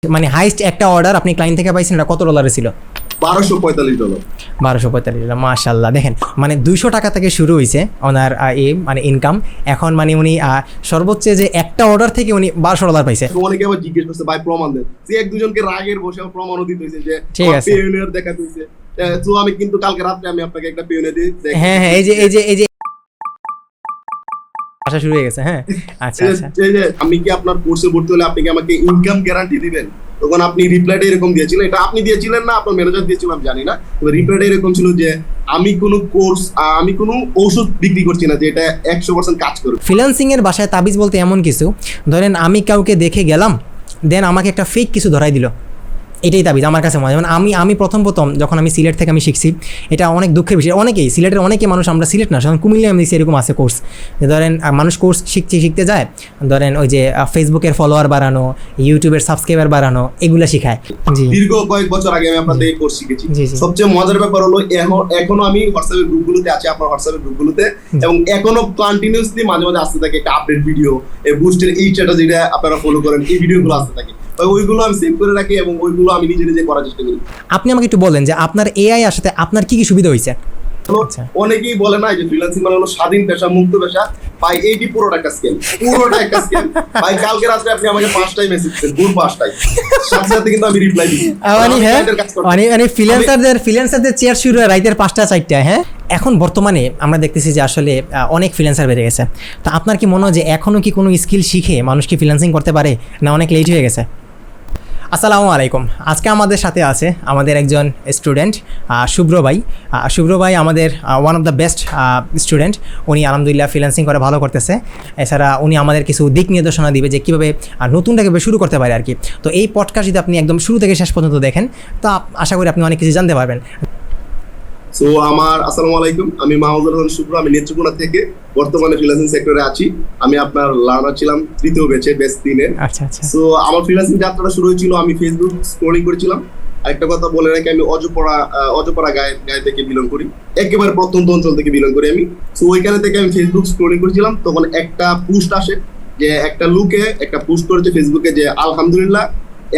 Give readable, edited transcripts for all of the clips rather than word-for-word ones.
মানে হাইস্ট একটা অর্ডার আপনি ক্লায়েন্ট থেকে পাইছেন, এটা কত ডলারে ছিল? $1245। 1245, মাশাআল্লাহ। দেখেন মানে 200 টাকা থেকে শুরু হয়েছে ওনার মানে ইনকাম। এখন মানে উনি সর্বোচ্চ যে একটা অর্ডার থেকে উনি $1200 পাইছে। অনেকে আবার জিজ্ঞেস করছে ভাই প্রমাণ দেন, যে এক দুজনকে রাগের বসে প্রমাণও দিতে হয়েছে যে ঠিক আছে, পেওনিয়ার দেখাতে হয়েছে। তো আমি কিন্তু কালকে রাতে আমি আপনাকে একটা পেওনিয়ার দিয়ে হ্যাঁ হ্যাঁ, এই যে আসা শুরু হয়ে গেছে। হ্যাঁ আচ্ছা আচ্ছা, এই যে আমি কি আপনার কোর্সে ভর্তি হলে আপনি কি আমাকে ইনকাম গ্যারান্টি দিবেন? তখন আপনি রিপ্লাইটা এরকম দিয়েছিলেন, এটা আপনি দিয়েছিলেন না আপনার ম্যানেজার দিয়েছিল আমি জানি না, তবে রিপ্লাইটা এরকম ছিল যে আমি কোনো কোর্স আমি কোনো ঔষধ বিক্রি করছি না যে এটা 100% কাজ করবে। ফ্রিল্যান্সিং এর ভাষায় তাবিজ বলতে এমন কিছু, ধরেন আমি কাউকে দেখে গেলাম, দেন আমাকে একটা ফেক কিছু ধরাই দিল, এটাই তাবিজ আমার কাছে মনে হয়। যেমন আমি প্রথম যখন আমি সিলেট থেকে আমি শিখছি, এটা অনেক দুঃখের বিষয়। অনেকেই সিলেটের অনেকে মানুষ, আমরা সিলেট না সেখানে কুমিল্লা আমি দেখছি এরকম আছে কোর্স, ধরেন মানুষ কোর্স শিখতে যায়, ধরেন ওই যে ফেসবুকের ফলোয়ার বাড়ানো, ইউটিউবের সাবস্ক্রাইবার বাড়ানো, এগুলো শিখায়। জি, দীর্ঘ কয়েক বছর আগে আমি আপনাদের এই কোর্স শিখেছি। জি জি, সবচেয়ে মজার ব্যাপার হলো এখনো আমি হোয়াটসঅ্যাপের গ্রুপগুলোতে আছি, আপনার হোয়াটসঅ্যাপের গ্রুপগুলোতে, এবং এখনো কন্টিনিউয়াসলি মাঝে মাঝে আসতে থাকে একটা আপডেট ভিডিও, এই বুস্টের এই স্ট্র্যাটেজিটা আপনারা ফলো করেন, এই ভিডিওগুলো আসতে থাকে, ওইগুলো আমি সেভ করে রাখি এবং ওইগুলো আমি নিজে নিজে করার চেষ্টা করি। আপনি আমাকে একটু বলেন যে আপনার এআই আসাতে আপনার কি কি সুবিধা হয়েছে? আচ্ছা, অনেকেই বলে না যে ফ্রিল্যান্সিং মানে হলো স্বাধীন পেশা, মুক্ত পেশা। ভাই এইটি পুরোটা একটা স্কেম, পুরোটা একটা স্কেম। ভাই কালকে রাতে আপনি আমাকে 5টায় মেসেজ করেন, ভোর 5টায়, সাথে সাথে কিন্তু আমি রিপ্লাই দিই। মানে ফ্রিল্যান্সারদের চেয়ার শুরু হয় রাতের 5টা 4টায়। হ্যাঁ, এখন বর্তমানে আমরা দেখতেছি যে আসলে অনেক ফ্রিল্যান্সার বেড়ে গেছে। তো আপনার কি মনে হয় যে এখনো কি কোনো স্কিল শিখে মানুষ কি ফ্রিল্যান্সিং করতে পারে, না অনেক লেট হয়ে গেছে? আসসালামু আলাইকুম। আজকে আমাদের সাথে আছে আমাদের একজন স্টুডেন্ট শুভ্র ভাই। শুভ্র ভাই আমাদের one of the best student. উনি আলহামদুলিল্লাহ ফ্রিল্যান্সিং করে ভালো করতেছে। এছাড়া উনি আমাদের কিছু দিক নির্দেশনা দিবে যে কীভাবে নতুনটাকে শুরু করতে পারে আর কি। তো এই পডকাস্ট যদি আপনি একদম শুরু থেকে শেষ পর্যন্ত দেখেন, তো আশা করি আপনি অনেক কিছু জানতে পারবেন। সো আসসালামু আলাইকুম, আমি মাহমুদুল হাসান শুভ্র, আমি নেত্রকোনা থেকে বর্তমানে ফ্রিল্যান্সিং সেক্টরে আছি। আমি আপনার লার্নার ছিলাম 3য় ব্যাচে, ব্যাচ 3-এর। আচ্ছা আচ্ছা। সো আমার ফ্রিল্যান্সিং যাত্রাটা শুরু হয়েছিল, আমি ফেসবুক স্ক্রলিং করেছিলাম। আরেকটা কথা বলে রাখি, আমি অজপাড়া গায়ে থেকে বিলং করি, একেবারে প্রত্যন্ত অঞ্চল থেকে বিলং করি আমি। সো ওইখানে থেকে আমি ফেসবুক স্ক্রলিং করেছিলাম, তখন একটা পোস্ট আসে যে একটা লোকে একটা পোস্ট করেছে ফেসবুকে যে আলহামদুলিল্লাহ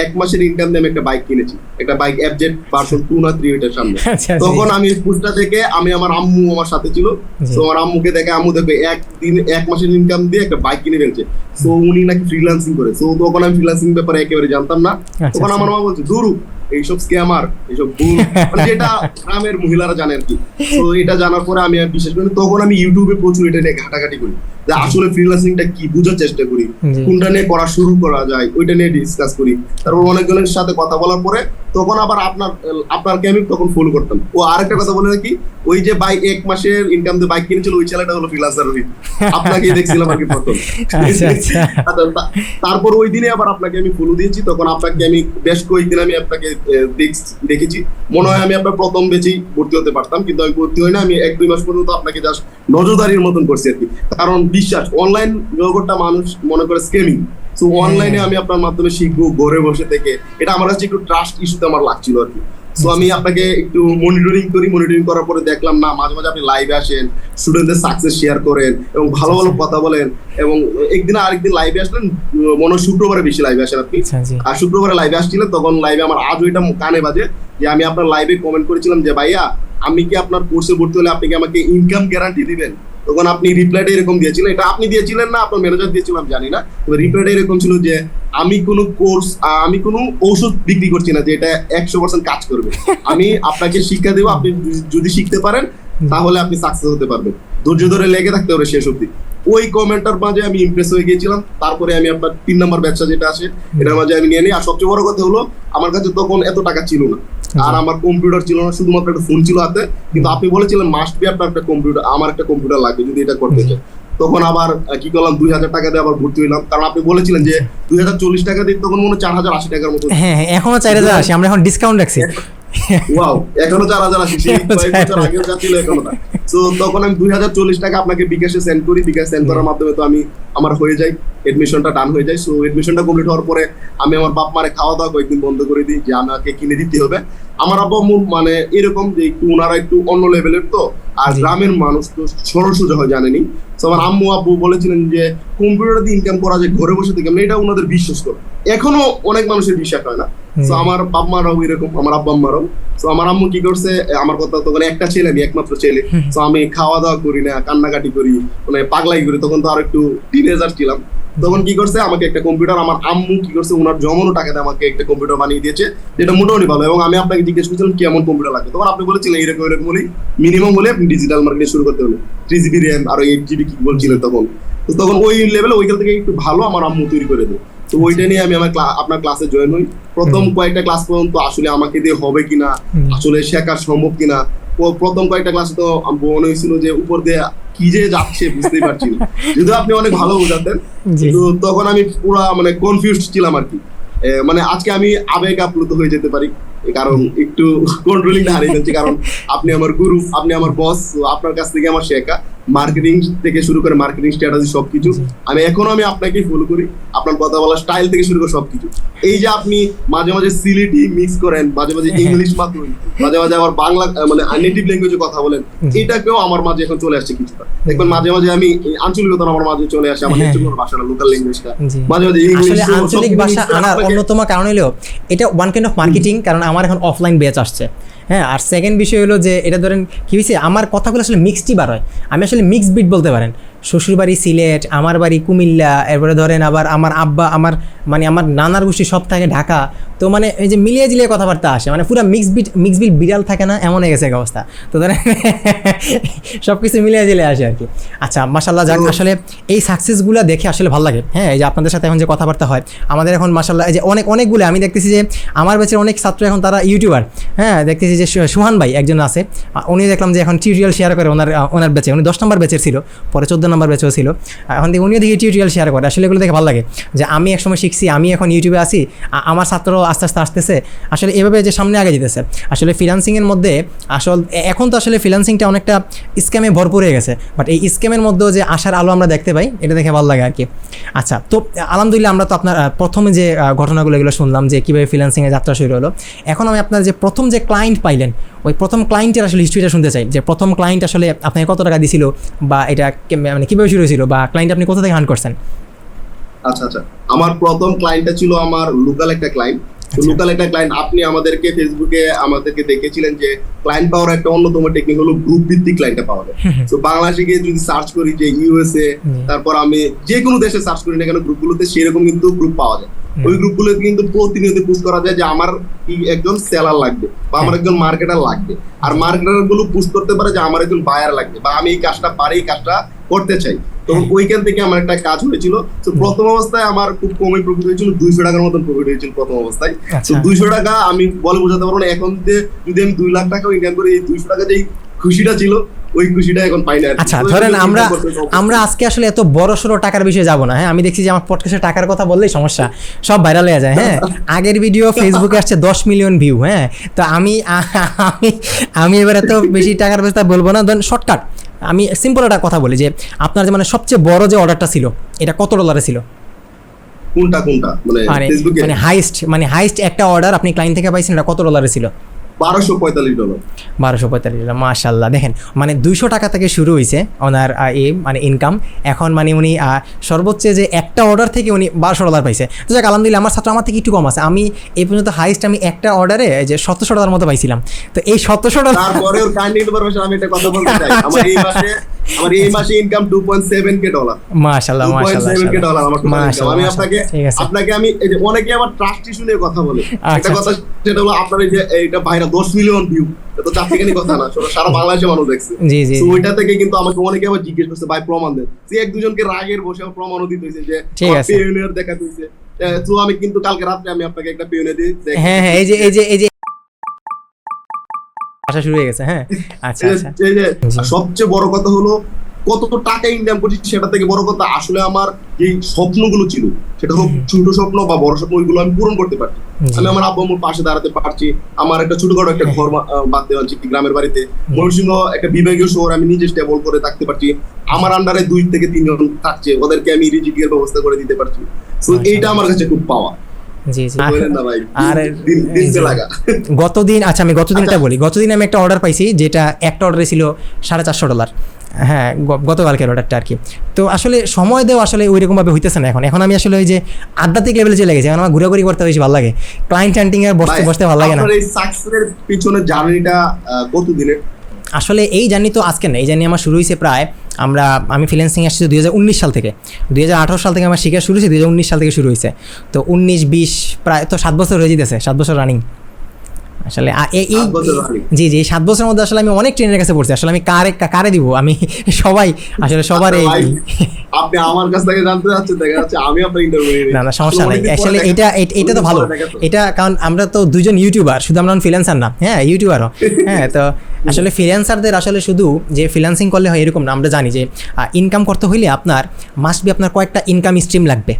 1 মাসের ইনকাম দিয়ে আমি একটা বাইক কিনেছি, একটা বাইক FZ ভার্সন 2 না 3 এটার সামনে। তখন আমি পোস্টটা থেকে আমি আমার আম্মু আমার সাথে ছিল, তো আমার আম্মুকে দেখে, আম্মু দেখবে 1 মাসের ইনকাম দিয়ে একটা বাইক কিনে ফেলছে, তো উনি নাকি ফ্রিল্যান্সিং করে। তো তখন আমি ফ্রিল্যান্সিং ব্যাপারে একেবারে জানতাম না। তখন আমার মা বলছে ধুরু এইসব স্ক্যামার, এইসব ভুল, যেটা গ্রামের মহিলারা জানে আর কি। তো এটা জানার পরে আমি বিশেষ করে তখন আমি ইউটিউবে প্রচুর এটা নিয়ে ঘাটাঘাটি করি, যে আসলে ফ্রিল্যান্সিংটা কি বোঝার চেষ্টা করি, কোনটা নিয়ে করা শুরু করা যায় ওইটা নিয়ে ডিসকাস করি। তারপর অনেকজনের সাথে কথা বলার পরে তখন আবার আপনারকে আমি তখন ফলো করতাম। ও আরেকটা কথা বলে রাখি, ওই যে 1 মাসের ইনকাম দিয়ে বাইক কিনেছিল ওই ছেলেটা হলো ফ্রিল্যান্সার রোহিত, আপনাকে দেখছিলাম আর কি প্রথম। তারপর ওই দিনে আবার আপনাকে আমি ফলো দিয়েছি, তখন আপনাকে আমি বেশ কয়েকদিন আমি আপনাকে দেখেছি। মনে হয় আমি আপনার প্রথম ব্যাচেই ভর্তি হতে পারতাম, কিন্তু আমি ভর্তি হই না। আমি 1-2 মাস পর্যন্ত আপনাকে জাস্ট নজরদারির মতন করছি আর কি, কারণ বিশ্বাস অনলাইন জগৎটা মানুষ মনে করে স্ক্যামিং। সো অনলাইনে আমি আপনার মাধ্যমে শিখবো ঘরে বসে থেকে, এটা আমার কাছে একটু ট্রাস্ট ইস্যুতে আমার লাগছিল আর কি। সো আমি আপনাকে একটু মনিটরিং করার পরে দেখলাম না, মাঝে মাঝে আপনি লাইভে আসেন, স্টুডেন্টদের সাকসেস শেয়ার করেন এবং ভালো ভালো কথা বলেন, এবং একদিন আরেকদিন লাইভে আসলেন, মনে হয় শুক্রবারে বেশি লাইভে আসেন আপনি। আর শুক্রবারে লাইভে আসছিলেন, তখন লাইভে আমার আজও এটা কানে বাজে যে আমি আপনার লাইভে কমেন্ট করেছিলাম যে ভাইয়া আমি কি আপনার কোর্সে ভর্তি হলে আপনি কি আমাকে ইনকাম গ্যারান্টি দিবেন? তখন আপনি রিপ্লাইটা এরকম দিয়েছিলেন, এটা আপনি দিয়েছিলেন না আপনার ম্যানেজার দিয়েছিলাম জানি না, তবে রিপ্লাইটা এরকম ছিল যে আমি কোনো ঔষধ বিক্রি করছি না যে এটা 100% কাজ করবে, আমি আপনাকে শিক্ষা দেবো, আপনি যদি শিখতে পারেন তাহলে আপনি সাকসেস হতে পারবেন, ধৈর্য ধরে লেগে থাকতে হবে শেষ অবধি। ওই কমেন্টটার মাঝে আমি ইমপ্রেস হয়ে গিয়েছিলাম। তারপরে আমি আপনার 3 নম্বর ব্যবসা যেটা আসে এটার মাঝে আমি নিয়ে নিই। আর সবচেয়ে বড় কথা হলো আমার কাছে তখন এত টাকা ছিল না, আর আমার কম্পিউটার ছিল না, শুধুমাত্র একটা ফোন ছিল হাতে। কিন্তু আপনি বলেছিলেন মাস্ট বি আপনার একটা কম্পিউটার, আমার একটা কম্পিউটার লাগবে যদি এটা করতে চাই। তখন আবার কি করলাম, 2000 টাকা দিয়ে আবার ভর্তি হইলাম, কারণ আপনি বলেছিলেন যে 2040 টাকা দিয়ে, তখন মনে 4080 টাকার মতো। হ্যাঁ এখনো 4080, আমরা এখন ডিসকাউন্ট রাখছি। ওয়াও, এখনো 4080, সেই কয়েক বছর আগেও যা ছিল এখনো না। তো তখন আমি 2040 টাকা আপনাকে বিকাশে সেন্ড করি, বিকাশ সেন্ড করার মাধ্যমে তো আমি আমার হয়ে যায়, এডমিশনটা ডান হয়ে যায়। সো এডমিশনটা কমপ্লিট হওয়ার পরে আমি আমার বাপ মারে খাওয়া দাওয়া কয়েকদিন বন্ধ করে দিই, যে আমাকে কিনে দিতে হবে। আমার আব্বা মানে এরকম যে একটু ওনারা একটু অন্য লেভেলের, তো আর গ্রামের মানুষ তো সরল সোজা হয় জানেনি। তো আমার আম্মু আব্বু বলেছিলেন যে কম্পিউটার দিয়ে ইনকাম করা যায় ঘরে বসে থেকে, এটা ওনাদের বিশ্বাস করে, এখনো অনেক মানুষের বিশ্বাস হয় না। তো আমার বাপ মারাও এরকম, আমার আব্বা আম্মারাও। তো আমার আম্মু কি করছে, আমার কথা তখন একটা ছেলে, আমি একমাত্র ছেলে, তো আমি খাওয়া দাওয়া করি না, কান্নাকাটি করি, মানে পাগলাই করি, তখন তো আর একটু টিনেজার ছিলাম। তখন কি করছে, আমাকে একটা কম্পিউটার, আমার আম্মু কি করছে, ওনার জমানো টাকাতে আমাকে একটা কম্পিউটার বানিয়ে দিয়েছে, যেটা মোটামুটি ভালো। এবং আমি আপনাকে জিজ্ঞেস করছিলাম কেমন কম্পিউটার লাগবে, তখন আপনি বলেছিলেন এরকম এরকম হলেই মিনিমাম হলে আপনি ডিজিটাল মার্কেটিং শুরু করতে হলে 3GB RAM আর 8GB কি বলছিলেন তখন। তো তখন ওই লেভেলে ওইখান থেকে একটু ভালো আমার আম্মু তৈরি করে দেয়। তো ওইটা নিয়ে আমি আমার আপনার ক্লাসে জয়েন হই। প্রথম কয়েকটা ক্লাস পর্যন্ত আসলে আমাকে দিয়ে হবে কিনা, আসলে শেখা সম্ভব কিনা, প্রথম কয়েকটা ক্লাসে তো মনে হয়েছিল যে উপর দিয়ে কি যে যাচ্ছে বুঝতেই পারছি না, যদিও আপনি অনেক ভালো বোঝাতেন, কিন্তু তখন আমি পুরা মানে কনফিউজড ছিলাম আর কি। মানে আজকে আমি আবেগ আপ্লুত হয়ে যেতে পারি, কারণ একটু কন্ট্রোলিং হারিয়ে যাচ্ছে, কারণ আপনি আমার গুরু, আপনি আমার বস, আপনার কাছ থেকে আমার শেখা মার্কেটিং থেকে শুরু করে মার্কেটিং স্ট্র্যাটেজি সবকিছু আমি আপনাকে ফলো করি, আপনার কথা বলার স্টাইল থেকে শুরু করে সবকিছু। এই যে আপনি মাঝে মাঝে সিলেটি মিক্স করেন, মাঝে মাঝে ইংলিশ মাধ্যম, মাঝে মাঝে আবার বাংলা মানে নেটিভ ল্যাঙ্গুয়েজে কথা বলেন, এটাকেও আমার মাঝে এখন চলে আসছে কিছুটা। দেখবেন মাঝে মাঝে আমি আঞ্চলিকতা আমার মাঝে চলে আসে, আমার নিজের ভাষাটা, লোকাল ল্যাঙ্গুয়েজটা মাঝে মাঝে ইংলিশ। আসলে আঞ্চলিক ভাষা আনার অন্যতম কারণ হলো এটা ওয়ান কাইন্ড অফ মার্কেটিং, কারণ আমার এখন অফলাইন ব্যাচ আসছে। হ্যাঁ, আর সেকেন্ড বিষয় হলো যে এটা ধরেন কী হয়েছে, আমার কথাগুলো আসলে মিক্সডই বার হয়, আমি আসলে মিক্স বিট বলতে পারেন। শ্বশুরবাড়ি সিলেট, আমার বাড়ি কুমিল্লা, এরপরে ধরেন আবার আমার আব্বা আমার মানে আমার নানার গোষ্ঠী সব থাকে ঢাকা, তো মানে এই যে মিলিয়ে জিলিয়ে কথাবার্তা আসে, মানে পুরো মিক্স বিট বিড়াল থাকে না, এমন হয়ে গেছে এক অবস্থা। তো ধরেন সব কিছু মিলিয়ে জিলিয়ে আসে আর কি। আচ্ছা, মাশাল্লাহ, যাক আসলে এই সাকসেসগুলো দেখে আসলে ভালো লাগে। হ্যাঁ, এই যে আপনাদের সাথে এখন যে কথাবার্তা হয় আমাদের এখন মাশাল্লাহ, এই যে অনেকগুলো আমি দেখতেছি যে আমার ব্যাচের অনেক ছাত্র এখন তারা ইউটিউবার। হ্যাঁ, দেখতেছি যে সুহান ভাই একজন আছে, উনি দেখলাম যে এখন টিউটোরিয়াল শেয়ার করে ওনার ব্যাচে, উনি 10 নম্বর ব্যাচের ছিল, পরে 14 নম্বর ব্যাচেও ছিল, এখন থেকে উনিও দেখি টিউটোরিয়াল শেয়ার করে। আসলে এগুলো দেখে ভালো লাগে যে আমি একসময় শিখছি, আমি এখন ইউটিউবে আসি, আমার ছাত্র আস্তে আস্তে আসতেছে, আসলে এভাবে যে সামনে আগে যেতেছে। আসলে ফ্রিল্যান্সিংয়ের মধ্যে এখন তো আসলে ফ্রিল্যান্সিংটা অনেকটা স্ক্যামে ভরপুর হয়ে গেছে, বাট এই স্ক্যামের মধ্যেও যে আসার আলো আমরা দেখতে পাই, এটা দেখে ভালো লাগে আর কি। আচ্ছা, তো আলহামদুলিল্লাহ আমরা তো আপনার প্রথমে যে ঘটনাগুলো এগুলো শুনলাম যে কীভাবে ফ্রিল্যান্সিংয়ে যাত্রা শুরু হলো। এখন আমি আপনার যে প্রথম যে ক্লায়েন্ট পাইলেন, ওই প্রথম ক্লায়েন্টের আসলে হিস্ট্রিটা শুনতে চাই, যে প্রথম ক্লায়েন্ট আসলে আপনাকে কত টাকা দিছিল, বা এটা মানে কীভাবে শুরু হয়েছিল, বা ক্লায়েন্ট আপনি কোথা থেকে হান্ট করছেন? আচ্ছা, আমার প্রথম ক্লায়েন্টটা ছিল আমার লোকাল একটা ক্লায়েন্ট। লোকাল একটা ক্লায়েন্ট, আপনি আমাদেরকে ফেসবুকে আমাদেরকে দেখেছিলেন যে ক্লায়েন্ট পাওয়ার একটা অন্যতম টেকনিক হলো গ্রুপ ভিত্তিক ক্লায়েন্টটা পাওয়া যায়। তো বাংলাদেশে গিয়ে যদি সার্চ করি যে ইউএসএ, তারপর আমি যে কোনো দেশে সার্চ করি না কেন, গ্রুপগুলোতে সেরকম কিন্তু গ্রুপ পাওয়া যায়। ওই গ্রুপগুলোতে কিন্তু প্রতিনিয়ত পোস্ট করা যায় যে আমার একজন সেলার লাগবে বা আমার একজন মার্কেটার লাগবে, আর মার্কেটার গুলো পোস্ট করতে পারে যে আমার একজন বায়ার লাগবে বা আমি এই কাজটা পারি, এই কাজটা করতে চাই। তখন ওইখান থেকে আমার একটা কাজ হয়েছিল। তো প্রথম অবস্থায় আমার খুব কমই প্রফিট হয়েছিল, 200 টাকার মতন প্রফিট হয়েছিল প্রথম অবস্থায়। তো 200 টাকা আমি বলে বোঝাতে পারবো না, এখন যদি আমি 2 লাখ টাকা ইনকাম করি, এই 200 টাকা যেই খুশিটা ছিল ওই খুশিটা এখন পাই না। আচ্ছা, ধরেন আমরা আজকে আসলে এত বড় সড়ো টাকার বিষয়ে যাবো না। হ্যাঁ, আমি দেখছি যে আমার পডকাস্টে টাকার কথা বললেই সমস্যা, সব ভাইরাল হয়ে যায়। হ্যাঁ, আগের ভিডিও ফেসবুকে আসছে 10 মিলিয়ন ভিউ। হ্যাঁ, তো আমি এবার এত বেশি টাকার ব্যবস্থা বলবো না, ধরেন শর্টকাট আমি সিম্পল একটা কথা বলি যে আপনার যে মানে সবচেয়ে বড় যে অর্ডারটা ছিল এটা কত ডলারে ছিল? কোনটা মানে হাইস্ট একটা অর্ডার আপনি ক্লায়েন্ট থেকে পাইছেন, এটা কত ডলারে ছিল? $1245। 1245, মাশাআল্লাহ। দেখেন, মানে 200 টাকা থেকে শুরু হয়েছে ওনার মানে ইনকাম। এখন মানে উনি সর্বোচ্চ যে একটা অর্ডার থেকে উনি $1200 পাইছে। তো যাক, আলহামদুলিল্লাহ, আমার ছাত্র আমার থেকে একটু কম আছে। আমি এই পর্যন্ত হাইস্ট আমি একটা অর্ডারে যে $1700 মতো পাইছিলাম। তো এই $1700 তারপরে ওর কাইন্ডলি ইনফরমেশন আমি একটা কথা বলতে চাই। আমার এই মাসে ইনকাম $2.7K। মাশাআল্লাহ, $2.7K আমার টোটাল ইনকাম। আমি আপনাকে আমি এই যে অনেকে আবার ট্রাস্ট ইস্যু নিয়ে কথা বলে, একটা কথা সেটা হলো আপনার এই যে এইটা ভাইরা 10 মিলিয়ন ভিউ, এটা তো চারটিখানি কথা না, সারা বাংলাদেশে মানুষ দেখছে। তো ওইটা থেকে কিন্তু আমাকে অনেকে আবার জিজ্ঞেস করছে ভাই প্রমাণ দেন, যে এক দুজনকে রাগের বসে প্রমাণও দিতে হয়েছে যে পিওনিয়ার দেখা হয়েছে। তো আমি কিন্তু কালকে রাতে আমি আপনাকে একটা পিওনিয়ার দিই। হ্যাঁ, এই যে আসা শুরু হয়ে গেছে। হ্যাঁ, আচ্ছা। সবচেয়ে বড় কথা হলো কত টাকা ইনকাম করছি সেটা থেকে বড় কথা আসলে আমার যে স্বপ্নগুলো ছিল, সেটা হোক ছোট স্বপ্ন বা বড় স্বপ্ন, ওইগুলো আমি পূরণ করতে পারছি। আমি আমার আব্বু আম্মুর পাশে দাঁড়াতে পারছি, আমার একটা ছোটখাটো একটা ঘর বাঁধতে পারছি গ্রামের বাড়িতে, ময়মনসিংহ একটা বিভাগীয় শহর আমি নিজে স্টেবল করে থাকতে পারছি, আমার আন্ডারে 2 থেকে 3 জন থাকছে, ওদেরকে আমি রিজিকের ব্যবস্থা করে দিতে পারছি। তো এইটা আমার কাছে খুব পাওয়া। জি জি। আর গতদিন, আচ্ছা আমি গতদিন এটা বলি, গতদিন আমি একটা অর্ডার পাইছি, যেটা একটা অর্ডারে ছিল $450। হ্যাঁ, গতকালকের অর্ডারটা আর কি। তো আসলে সময় দেওয়া আসলে ওইরকম ভাবে হইতেছে না এখন আমি আসলে ওই যে আধ্যাত্মিক লেভেলে চলে গেছে, এখন আমার ঘোরাঘুরি করতে বেশি ভালো লাগে, ক্লায়েন্ট হান্টিং এর বসতে ভালো লাগে না। আপনার এই সাকসেসের পিছনে জার্নিটা কতদিনের? আসলে এই জার্নি তো আজকে না, এই জার্নি আমার শুরু হয়েছে প্রায়, আমি ফ্রিল্যান্সিং আসছি 2019 সাল থেকে, 2018 সাল থেকে আমার শিখা শুরু হয়েছে, 2019 সাল থেকে শুরু হয়েছে। তো 19-20 প্রায় তো 7 বছর হয়ে যেতেছে, 7 বছর রানিং আসলে। জি জি, 7 বছরের মধ্যে আসলে আমি অনেক ট্রেনের কাছে পড়ছি। আসলে আমি কারে দিব, আমি সবাই আসলে সবার এই আপনি আমার কাছ থেকে জানতে চাচ্ছেন, দেখা যাচ্ছে আমি আপনার ইন্টারভিউ নিই। না সমস্যা নাই, আসলে এটা তো ভালো, এটা কারণ আমরা তো দুজন ইউটিউবার, শুধু আমরা ফ্রিল্যান্সার না, হ্যাঁ ইউটিউবারও। হ্যাঁ, তো আসলে ফ্রিল্যান্সারদের আসলে শুধু যে ফ্রিল্যান্সিং করলে হয় এরকম না, আমরা জানি যে ইনকাম করতে হইলে আপনার আপনার কয়েকটা ইনকাম স্ট্রিম লাগবে,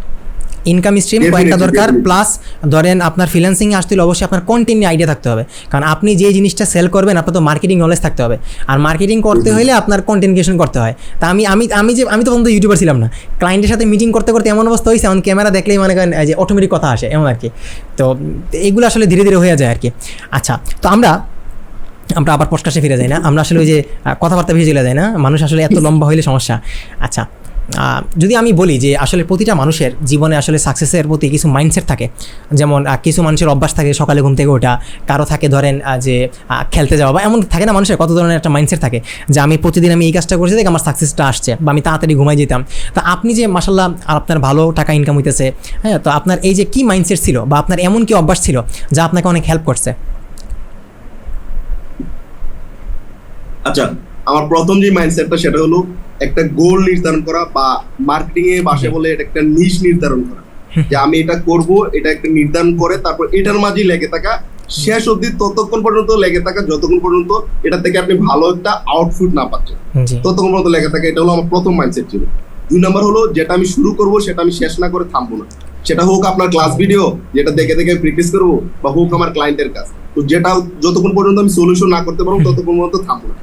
ইনকাম স্ট্রিম কয়েকটা দরকার। প্লাস ধরেন আপনার ফ্রিল্যান্সিংয়ে আসতে হলে অবশ্যই আপনার কন্টেন্ট নিয়ে আইডিয়া থাকতে হবে, কারণ আপনি যে জিনিসটা সেল করবেন আপনার তো মার্কেটিং নলেজ থাকতে হবে, আর মার্কেটিং করতে হলে আপনার কন্টেন্ট ক্রিয়েশন করতে হয়। তা আমি তো পর্যন্ত ইউটিউবার ছিলাম না, ক্লায়েন্টের সাথে মিটিং করতে এমন অবস্থা হয়েছে, এমন ক্যামেরা দেখলেই মনে করেন যে অটোমেটিক কথা আসে এমন আর কি। তো এগুলো আসলে ধীরে ধীরে হয়ে যায় আর কি। আচ্ছা, তো আমরা আবার পডকাস্টে ফিরে যাই না, আমরা আসলে ওই যে কথাবার্তা ভেসে চলে যায় না, মানুষ আসলে এত লম্বা হইলে সমস্যা। আচ্ছা, যদি আমি বলি যে আসলে প্রতিটা মানুষের জীবনে আসলে সাকসেসের প্রতি কিছু মাইন্ডসেট থাকে, যেমন কিছু মানুষের অভ্যাস থাকে সকালে ঘুম থেকে ওঠা, কারো থাকে ধরেন যে খেলতে যাওয়া, বা এমন থাকে না মানুষের কত ধরনের একটা মাইন্ডসেট থাকে যে আমি প্রতিদিন আমি এই কাজটা করছি দেখে আমার সাকসেসটা আসছে, বা আমি তাড়াতাড়ি ঘুমাই যেতাম। তা আপনি যে মাশাল্লাহ আপনার ভালো টাকা ইনকাম হইতেছে, হ্যাঁ, তো আপনার এই যে কি মাইন্ডসেট ছিল বা আপনার এমন কি অভ্যাস ছিল যা আপনাকে অনেক হেল্প করছে? আচ্ছা, আমার প্রথম যে মাইন্ডসেটটা সেটা হলো একটা গোল নির্ধারণ করা, বা মার্কেটিং এ ভাষায় বলে এটা একটা নিশ নির্ধারণ করা, যে আমি এটা করব, এটা একটা নির্ধারণ করে তারপর এটার মাঝে লেগে থাকা, শেষ অবধি ততক্ষণ পর্যন্ত লেগে থাকা যতক্ষণ পর্যন্ত এটা থেকে আপনি ভালো একটা আউটপুট না পাচ্ছেন, ততক্ষণ পর্যন্ত লেগে থাকা। এটা হলো আমার প্রথম মাইন্ডসেট ছিল। 2 নম্বর হলো যেটা আমি শুরু করব সেটা আমি শেষ না করে থামবো না, সেটা হোক আপনার ক্লাস ভিডিও যেটা দেখে দেখে প্র্যাকটিস করবো, বা হোক আমার ক্লায়েন্টের কাজ, তো যেটা যতক্ষণ পর্যন্ত আমি সলিউশন না করতে পারবো ততক্ষণ পর্যন্ত থামবো না।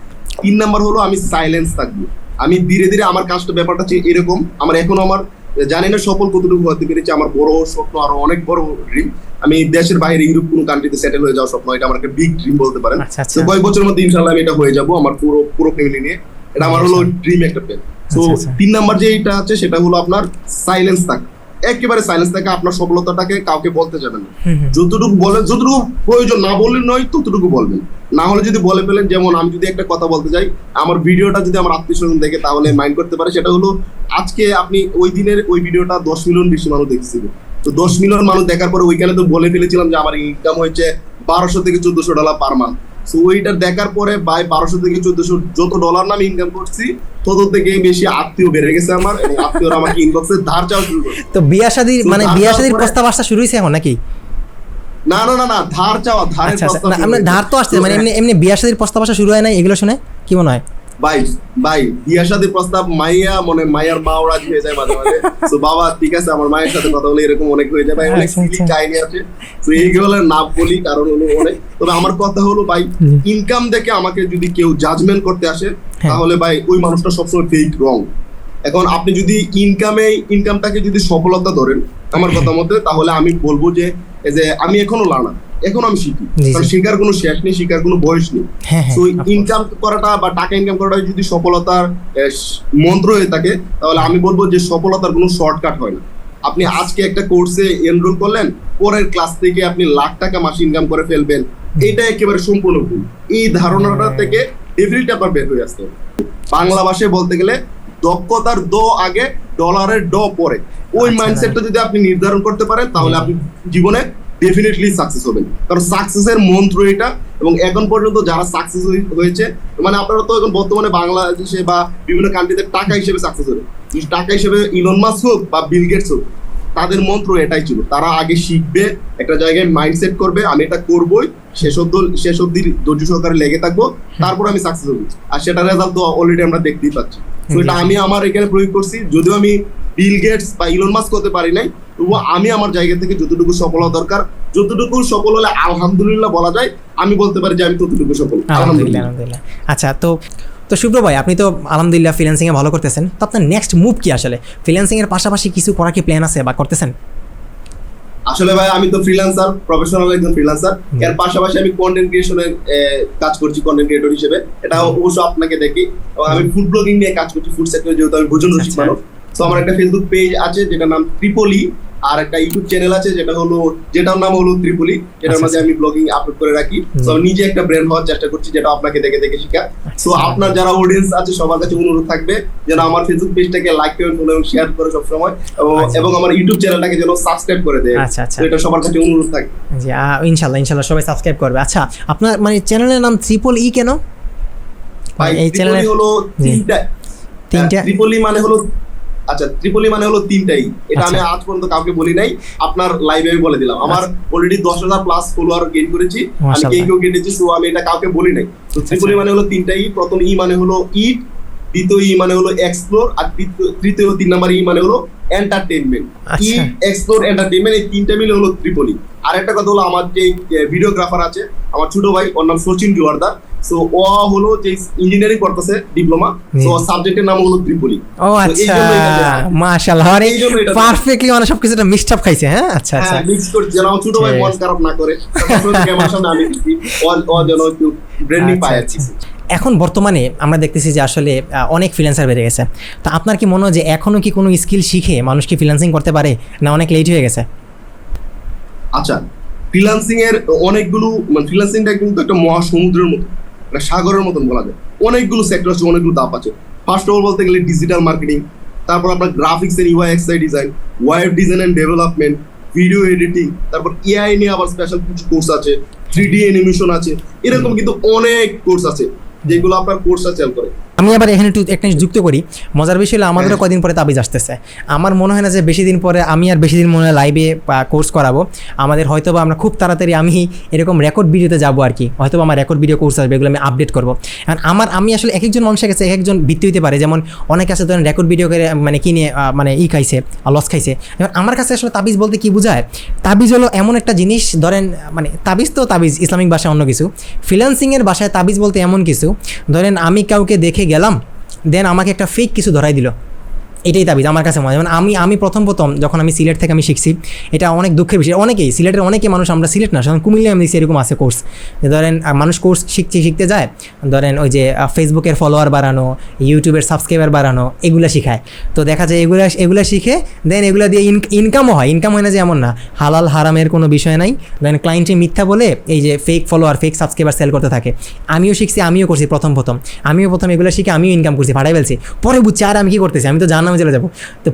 3 নম্বর হলো আমি সাইলেন্স থাকবো, আমি ধীরে ধীরে আমার কাজটা ব্যাপারটা এরকম, আমার এখনো আমার জানি না সফল কতটুকু হতে পেরেছি, আমার বড় স্বপ্ন আরো অনেক বড় ড্রিম, আমি দেশের বাইরে ইউরোপ কোনো কান্ট্রিতে সেটেল হয়ে যাওয়ার স্বপ্ন, এটা আমার একটা বিগ ড্রিম বলতে পারেন। তো কয়েক বছরের মধ্যে ইনশাআল্লাহ আমি এটা হয়ে যাবো, আমার পুরো ফ্যামিলি নিয়ে, এটা আমার হলো ড্রিম একটা প্ল্যান। তো 3 নাম্বার যে এটা আছে সেটা হলো আপনার সাইলেন্স থাকা, একেবারে সাইলেন্স থাকা, আপনার সফলতাটাকে কাউকে বলতে যাবেন না, যতটুকু প্রয়োজন না বললেন নয় ততটুকু বলবেন, না হলে যদি বলে ফেলেন, যেমন আমি যদি একটা কথা বলতে যাই, আমার ভিডিওটা যদি আমার আত্মীয়স্বজন দেখে তাহলে মাইন্ড করতে পারে, সেটা হলো আজকে আপনি ওই দিনের ওই ভিডিওটা 10 মিলিয়ন বেশি মানুষ দেখছিল, তো 10 মিলিয়ন মানুষ দেখার পরে ওইখানে তো বলে ফেলেছিলাম যে আমার ইনকাম হয়েছে $1200 থেকে $1400 পার মান্থ। সো ওইটা দেখার পরে ভাই 1200 থেকে 1400 যত ডলার না আমি ইনকাম করছি, তত থেকে বেশি আত্মীয় বেড়ে গেছে আমার, এবং আত্মীয়রা আমাকে ইনবক্সে ধার চাওয়া শুরু করে। তো বিয়া শাদীর প্রস্তাব আসা শুরু হয়েছে এখন নাকি? না, ধার চাওয়া, ধারের প্রস্তাব। আমরা ধার তো আসছে, মানে এমনি বিয়া শাদীর প্রস্তাব আসা শুরু হয় নাই, এগুলো শুনে কি মনে হয়? ভাই বিয়া শাদীর প্রস্তাব মাইয়ার মা রাজি হয়ে যায় মাঝে মাঝে, তো বাবা ঠিক আছে আমার মায়ের সাথে কথা বলে এরকম অনেক হয়ে যায় ভাই, অনেক কাহিনী আছে, তো এইগুলো না বলি কারণ হলো অনেক। তবে আমার কথা হলো ভাই, ইনকাম দেখে আমাকে যদি কেউ জাজমেন্ট করতে আসে তাহলে ভাই ওই মানুষটা সবসময় ফেক, রং। এখন আপনি যদি ইনকামটাকে যদি সফলতা ধরেন আমার কথা মতে, তাহলে আমি বলবো যে আমি এখনো লার্নার, এখন আমি শিখি, কারণ শেখার কোনো শেষ নেই, শেখার কোনো বয়স নেই। তো ইনকাম করাটা বা টাকা ইনকাম করাটা যদি সফলতার মন্ত্র হয়ে থাকে, তাহলে আমি বলবো যে সফলতার কোনো শর্টকাট হয় না। আপনি আজকে একটা কোর্সে এনরোল করলেন, পরের ক্লাস থেকে আপনি লাখ টাকা মাসে ইনকাম করে ফেলবেন, এটা একেবারে সম্পূর্ণ ভুল। এই ধারণাটা থেকে ডেফিনেটলি আপনার বের হয়ে আসতে হবে। বাংলা ভাষায় বলতে গেলে দক্ষতার দ আগে, ডলারের ড পরে, ওই মাইন্ডসেটটা যদি আপনি নির্ধারণ করতে পারেন তাহলে আপনি জীবনে ডেফিনেটলি সাকসেস হবেন, কারণ সাকসেসের মন্ত্র এটা। এবং এখন পর্যন্ত যারা সাকসেস হয়েছে, মানে আপনারা তো এখন বর্তমানে বাংলাদেশে বা বিভিন্ন কান্ট্রিতে টাকা হিসেবে সাকসেস হবে, টাকা হিসেবে ইলন মাস্ক হোক বা বিল গেটস হোক, তাদের মন্ত্র এটাই ছিল, তারা আগে শিখবে, একটা জায়গায় মাইন্ডসেট করবে আমি এটা করবোই, শেষ অব্দি ধৈর্য সহকারে লেগে থাকবো, তারপর আমি সাকসেস হবো, আর সেটা রেজাল্ট তো অলরেডি আমরা দেখতেই পাচ্ছি। তো এটা আমি আমার এখানে প্রয়োগ করছি, যদিও আমি বিল গেটস বা ইলন মাস্ক হতে পারি নাই, তবুও আমি আমার জায়গা থেকে যতটুকু সফল হওয়া দরকার, যতটুকু সফল হলে আলহামদুলিল্লাহ বলা যায়, আমি বলতে পারি যে আমি ততটুকু সফল। আলহামদুলিল্লাহ আলহামদুলিল্লাহ। আচ্ছা, তো তো শুভ্র ভাই, আপনি তো আলহামদুলিল্লাহ ফ্রিল্যান্সিংয়ে ভালো করতেছেন, তো আপনার নেক্সট মুভ কি আসলে? ফ্রিল্যান্সিংয়ের পাশাপাশি কিছু করার কি প্ল্যান আছে বা করতেছেন? আসলে ভাই আমি তো ফ্রিল্যান্সার, প্রফেশনাল একজন ফ্রিল্যান্সার। এর পাশাপাশি আমি কন্টেন্ট ক্রিয়েশনের কাজ করছি কন্টেন্ট ক্রিয়েটর হিসেবে, এটা অবশ্য আপনাকে দেখি। এবং আমি ফুড ব্লগিং নিয়ে কাজ করছি, ফুড সেক্টরে, যেহেতু আমি ভোজন রসিক মানুষ। তো আমার একটা ফেসবুক পেজ আছে যেটার নাম ত্রিপলি, আর একটা ইউটিউব চ্যানেল আছে যেটার নাম হলো ত্রিপলি, যেটার মাঝে আমি ব্লগিং আপলোড করে রাখি। তো আমি নিজে একটা ব্র্যান্ড হওয়ার চেষ্টা করছি, যেটা আপনাকে দেখে দেখে শিখা। তো আপনার যারা অডিয়েন্স আছে সবার কাছে অনুরোধ থাকবে যেন আমার ফেসবুক পেজটাকে লাইক করুন এবং শেয়ার করে সবসময়, এবং আমার ইউটিউব চ্যানেলটাকে যেন সাবস্ক্রাইব করে দেয়। তো এটা সবার কাছে অনুরোধ থাকবে। জি, ইনশাআল্লাহ সবাই সাবস্ক্রাইব করবে। আচ্ছা, আপনার মানে চ্যানেলের নাম ট্রিপল ই কেন? এই চ্যানেলে হলো তিনটা। ত্রিপলি মানে হলো, আচ্ছা, ত্রিপলি মানে হলো তিনটাই। এটা আমি আজ পর্যন্ত কাউকে বলি নাই, আপনার লাইভে আমি বলে দিলাম। আমার অলরেডি 10,000 প্লাস ফলোয়ার গেইন করেছি, আমি কেউ কেটেছি, সো আমি এটা কাউকে বলি নাই। তো ত্রিপলি মানে হলো তিনটাই। প্রথম ই মানে হলো ইট, দ্বিতীয় ই মানে হলো এক্সপ্লোর, আর তৃতীয় 3 নাম্বার ই মানে হলো এন্টারটেইনমেন্ট। ইট, এক্সপ্লোর, এন্টারটেইনমেন্ট, এই তিনটা মিলে হলো ত্রিপলি। আর একটা কথা হলো, আমার যে ভিডিওগ্রাফার আছে, আমার ছোট ভাই, ওর নাম সচিন জোয়ারদার। সো ও হলো যে ইঞ্জিনিয়ারিং করতেছে ডিপ্লোমা, সো সাবজেক্টের নাম হলো ত্রিপলি। ও আচ্ছা, মাশাআল্লাহ, আরে পারফেক্টলি মানে সবকিছুটা মিক্সড আপ খাইছে। হ্যাঁ, আচ্ছা আচ্ছা, মিক্স করছি যেন আমার ছোট ভাই মন খারাপ না করে, ক্যামেরার সামনে আমি দিচ্ছি, ও যেন একটু ব্র্যান্ডিং পায় আর কি। এখন বর্তমানে আমরা দেখতেছি যে আসলে অনেক ফ্রিল্যান্সার বেড়ে গেছে, তো আপনার কি মনে হয় যে এখনো কি কোনো স্কিল শিখে মানুষ কি ফ্রিল্যান্সিং করতে পারে, না অনেক লেট হয়ে গেছে? আচ্ছা, ফ্রিল্যান্সিং এর অনেকগুলো, মানে ফ্রিল্যান্সিংটা কিন্তু একটা মহাসমুদ্রের মতো, একটা সাগরের মতন বলা যায়। অনেকগুলো সেক্টর আছে, অনেকগুলো ধাপ আছে। ফার্স্ট অফ অল বলতে গেলে ডিজিটাল মার্কেটিং, তারপর আপনার graphics and UI XI design, web design and development, video editing, তারপর এআই নিয়ে আবার স্পেশাল কিছু কোর্স আছে, 3D অ্যানিমেশন আছে, এরকম কিন্তু অনেক কোর্স আছে যেগুলো আপনার কোর্সটা চালু করে। আমি আবার এখানে একটু একটা যুক্ত করি, মজার বিষয় হলো আমাদেরও কদিন পরে তাবিজ আসতেছে। আমার মনে হয় না যে বেশি দিন পরে আমি আর বেশি দিন মনে হয় লাইভে কোর্স করাবো। আমাদের হয়তো বা আমরা খুব তাড়াতাড়ি আমি এরকম রেকর্ড ভিডিওতে যাবো আর কি, হয়তো আমার রেকর্ড ভিডিও কোর্স আসবে, এগুলো আমি আপডেট করবো। কারণ আমি আসলে এক একজন মানুষের কাছে এক একজন বৃত্তি হতে পারে। যেমন অনেকে আছে ধরেন রেকর্ড ভিডিও করে মানে কিনে মানে খাইছে, লস খাইছে। এবার আমার কাছে আসলে তাবিজ বলতে কি বোঝায়, তাবিজ হলো এমন একটা জিনিস, ধরেন মানে তাবিজ তো তাবিজ ইসলামিক ভাষায় অন্য কিছু, ফ্রিল্যান্সিংয়ের ভাষায় তাবিজ বলতে এমন কিছু, ধরেন আমি কাউকে দেখে গেলাম, দেন আমাকে একটা ফেক কিছু ধরাই দিল, এটাই তাবিজ আমার কাছে মনে হয়। যেমন আমি প্রথম যখন আমি সিলেট থেকে আমি শিখছি, এটা অনেক দুঃখের বিষয়। অনেকেই সিলেটের অনেকে মানুষ, আমরা সিলেট না সাধারণ কুমিল্লায় আমি দেখছি এরকম আছে কোর্স, ধরেন মানুষ কোর্স শিখতে যায়, ধরেন ওই যে ফেসবুকের ফলোয়ার বাড়ানো, ইউটিউবের সাবস্ক্রাইবার বাড়ানো, এগুলো শিখায়। তো দেখা যায় এগুলা শিখে দেন এগুলো দিয়ে ইনকামও হয়। ইনকাম হয় না যে এমন না, হালাল হারামের কোনো বিষয় নাই। দেন ক্লায়েন্টে মিথ্যা বলে এই যে fake follower, fake subscriber sell করতে থাকে। আমিও শিখছি, আমিও করছি প্রথম আমিও এগুলো শিখে আমিও ইনকাম করছি, ভাড়াই ফেলছি। পরে বুঝছি আর আমি কী করতেছি, আমি তো জাহান্নামে চলে যাবো। তো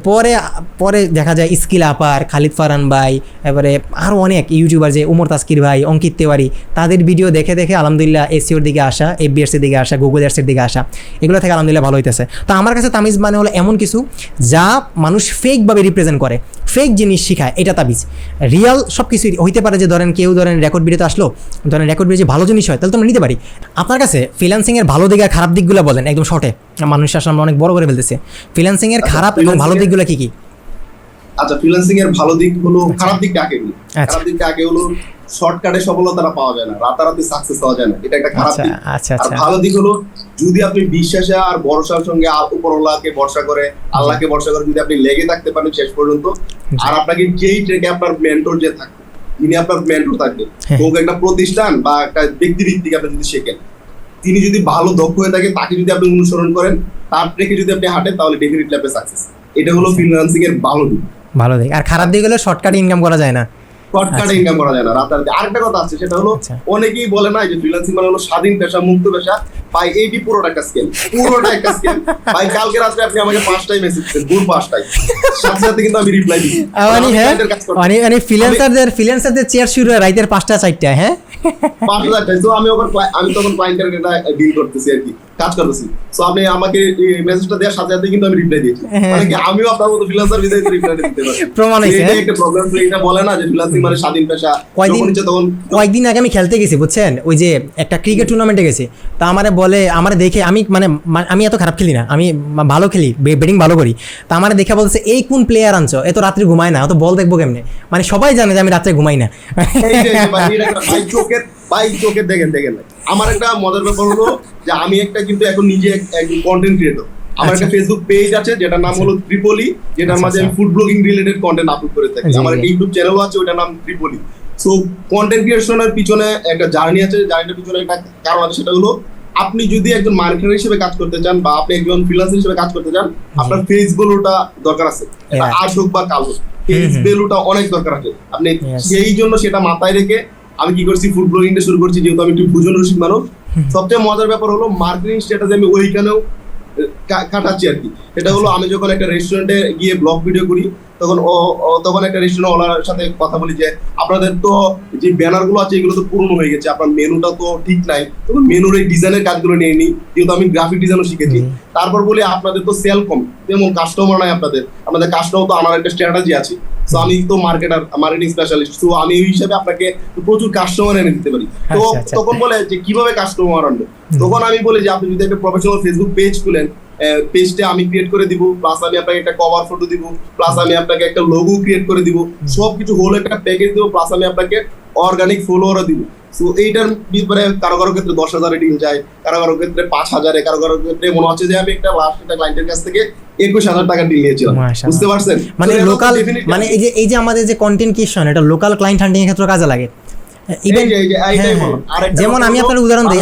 পরে দেখা যায় স্কিল আপার, খালিদ ফারহান ভাই, এবারে আরও অনেক ইউটিউবার যে উমর তাস্কির ভাই, অঙ্কিত তেওয়ারি, তাদের ভিডিও দেখে আলহামদুলিল্লাহ এসইওর দিকে আসা, এফবিএসের দিকে আসা, গুগল অ্যাডসের দিকে আসা, এগুলো থেকে আলহামদুলিল্লাহ ভালো হইতেছে। তো আমার কাছে তাবিজ মানে হলো এমন কিছু যা মানুষ ফেকভাবে রিপ্রেজেন্ট করে, ফেক জিনিস শিখায়, এটা তাবিজ। রিয়াল সব কিছুই হইতে পারে। যে ধরেন কেউ রেকর্ড ভিডিওতে আসলো, ধরেন রেকর্ড ভিডিও যে ভালো জিনিস হয় তাহলে তো আমরা নিতে পারি। আপনার কাছে ফ্রিল্যান্সিংয়ের ভালো দিক আর খারাপ দিকগুলো বলেন একদম শর্টে, মানুষ আসলে আমরা অনেক বড় করে ফেলতেছে। ফ্রিল্যান্সিংয়ের খারাপ এবং ভালো দিকগুলো কি কি? আচ্ছা, ফ্রিল্যান্সিং এর ভালো দিক হলো, খারাপ দিকটা আগে বলি। খারাপ দিকটা আগে হলো, শর্টকাটে সফলতাটা পাওয়া যায় না, রাতারাতি সাকসেস পাওয়া যায় না, এটা একটা খারাপ দিক। আর ভালো দিক হলো, যদি আপনি বিশ্বাসে আর ভরসার সঙ্গে উপরওয়ালাকে ভরসা করে, আল্লাহকে ভরসা করে যদি আপনি লেগে থাকতে পারেন শেষ পর্যন্ত, আর আপনাকে যেই ট্রেকে আপনার মেন্টর যে থাকবে, যিনি আপনার মেন্টর থাকবে, হোক একটা প্রতিষ্ঠান বা একটা ব্যক্তি ভিত্তিক আপনি যদি শেখেন, তিনি যদি ভালো দক্ষ হয়ে থাকে, তাকে যদি আপনি অনুসরণ করেন, তার ট্রেকে যদি আপনি হাঁটেন, তাহলে ডেফিনেটলি আপনি সাকসেস। এটা হলো ফ্রিল্যান্সিং এর ভালো দিক। আর খারাপ দিক হলো শর্টকাটে ইনকাম করা যায় না, শর্টকাটে ইনকাম করা যায় না রাতারাতি। আরেকটা কথা আছে, সেটা হলো অনেকেই বলে না যে ফ্রিল্যান্সিং মানে হলো স্বাধীন পেশা, মুক্ত পেশা। ভাই এইটি পুরোটা একটা স্কেম, পুরোটা একটা স্কেম। ভাই কালকে রাত্রে আপনি আমাকে 5টায় মেসেজ করেন, ভোর 5টায়, সাথে সাথে কিন্তু আমি রিপ্লাই দিই। মানে ফ্রিল্যান্সারদের চেয়ার শুরু হয় রাতের 5টা 4টায়, হ্যাঁ 5টায়। তো আমি তখন ক্লায়েন্টের এটা ডিল করতেছি আর কি, কাজ করতেছি। সো আপনি আমাকে মেসেজটা দেওয়ার সাথে সাথে কিন্তু আমি রিপ্লাই দিয়েছি। মানে কি আমিও আপনার মতো ফ্রিল্যান্সার বিদায় রিপ্লাই দিতে পারি, প্রমাণ হইছে। এটা একটা প্রবলেম। এটা বলে না যে ফ্রিল্যান্সিং মানে স্বাধীন পেশা। কয়েকদিন আগে আমি খেলতে গেছি, বুঝছেন, ওই যে একটা ক্রিকেট টুর্নামেন্টে গেছি, তা আমারে বলে আমার দেখে আমি আমি এত খারাপ খেলি না, আমি ভালো খেলি, ব্যাটিং ভালো করি, তা আমার দেখে বলছে এই কোন প্লেয়ার আনছো, এত রাত্রে ঘুমায় না, অত বল দেখবো কেমনে, মানে সবাই জানে যে আমি রাত্রে ঘুমাই না। ভাই চোখের দেখেন আমার একটা মজার ব্যাপার হলো যে আমি একটা কিন্তু এখন নিজে একজন কন্টেন্ট ক্রিয়েটর। আমার একটা ফেসবুক পেজ আছে যেটার নাম হলো ত্রিপলি, যেটার মাঝে আমি food blogging related content upload করে থাকি। আমার একটা ইউটিউব চ্যানেল আছে, ওটার নাম ত্রিপলি। সো কন্টেন্ট ক্রিয়েশনের পিছনে একটা জার্নি আছে, জার্নিটার পিছনে একটা কারণ আছে, সেটা হলো আপনি যদি একজন মার্কেটার হিসেবে কাজ করতে চান বা আপনি একজন ফ্রিল্যান্সার হিসেবে কাজ করতে চান, আপনার ফেস ভ্যালুটা দরকার আছে, আজ হোক বা কাল হোক, ফেস ভ্যালুটা অনেক দরকার আছে। আপনি সেই জন্য সেটা মাথায় রেখে আমি কি করছি, ফুড ব্লগিংটা শুরু করছি, যেহেতু আমি একটু ভোজন রসিক মানুষ। সবচেয়ে মজার ব্যাপার হলো মার্কেটিং স্ট্র্যাটেজি আমি ওইখানেও কাটাচ্ছি আর কি। এটা হলো আমি যখন একটা রেস্টুরেন্টে গিয়ে ব্লগ ভিডিও করি, তখন একটা রেস্টুরেন্ট ওনার সাথে কথা বলি যে আপনাদের তো যে ব্যানার গুলো আছে এগুলো তো পুরনো হয়ে গেছে, আপনার মেনুটা তো ঠিক নাই, তখন মেনুর এই ডিজাইনের কাজগুলো নিয়ে নিই, যেহেতু আমি গ্রাফিক ডিজাইনও শিখেছি। তারপর বলি আপনাদের তো সেল কম, তেমন কাস্টমার নাই, আপনাদের কাস্টমার তো আমার একটা স্ট্র্যাটেজি আছে। তো আমি তো মার্কেটিং স্পেশালিস্ট, তো আমি এই হিসাবে আপনাকে প্রচুর কাস্টমার এনে দিতে পারি। তো তখন বলে যে কিভাবে কাস্টমার আনবে, তখন আমি বলি যে আপনি যদি একটা প্রফেশনাল ফেসবুক পেজ খুলেন, পেজটা আমি ক্রিয়েট করে দিব, প্লাস আমি আপনাকে একটা কভার ফটো দিব, প্লাস আমি আপনাকে একটা লোগো ক্রিয়েট করে দিব, সবকিছু হোল একটা প্যাকেজ দিব, প্লাস আমি আপনাকে অর্গানিক ফলোয়ারও দিব। সো এইটার ব্যাপারে কারো কারো ক্ষেত্রে 10,000 ডিল যায়, কারো কারো ক্ষেত্রে 5,000, কারো কারো ক্ষেত্রে মনে হচ্ছে যে আমি একটা লাস্ট একটা ক্লায়েন্টের কাছ থেকে 21,000 টাকা ডিল নিয়েছিলাম। বুঝতে পারছেন? মানে লোকাল, মানে এই যে আমাদের যে কন্টেন্ট ক্রিয়েশন, এটা লোকাল ক্লায়েন্ট হান্টিং এর ক্ষেত্রে কাজে লাগে। যেমন আমি আপনার উদাহরণ দিই,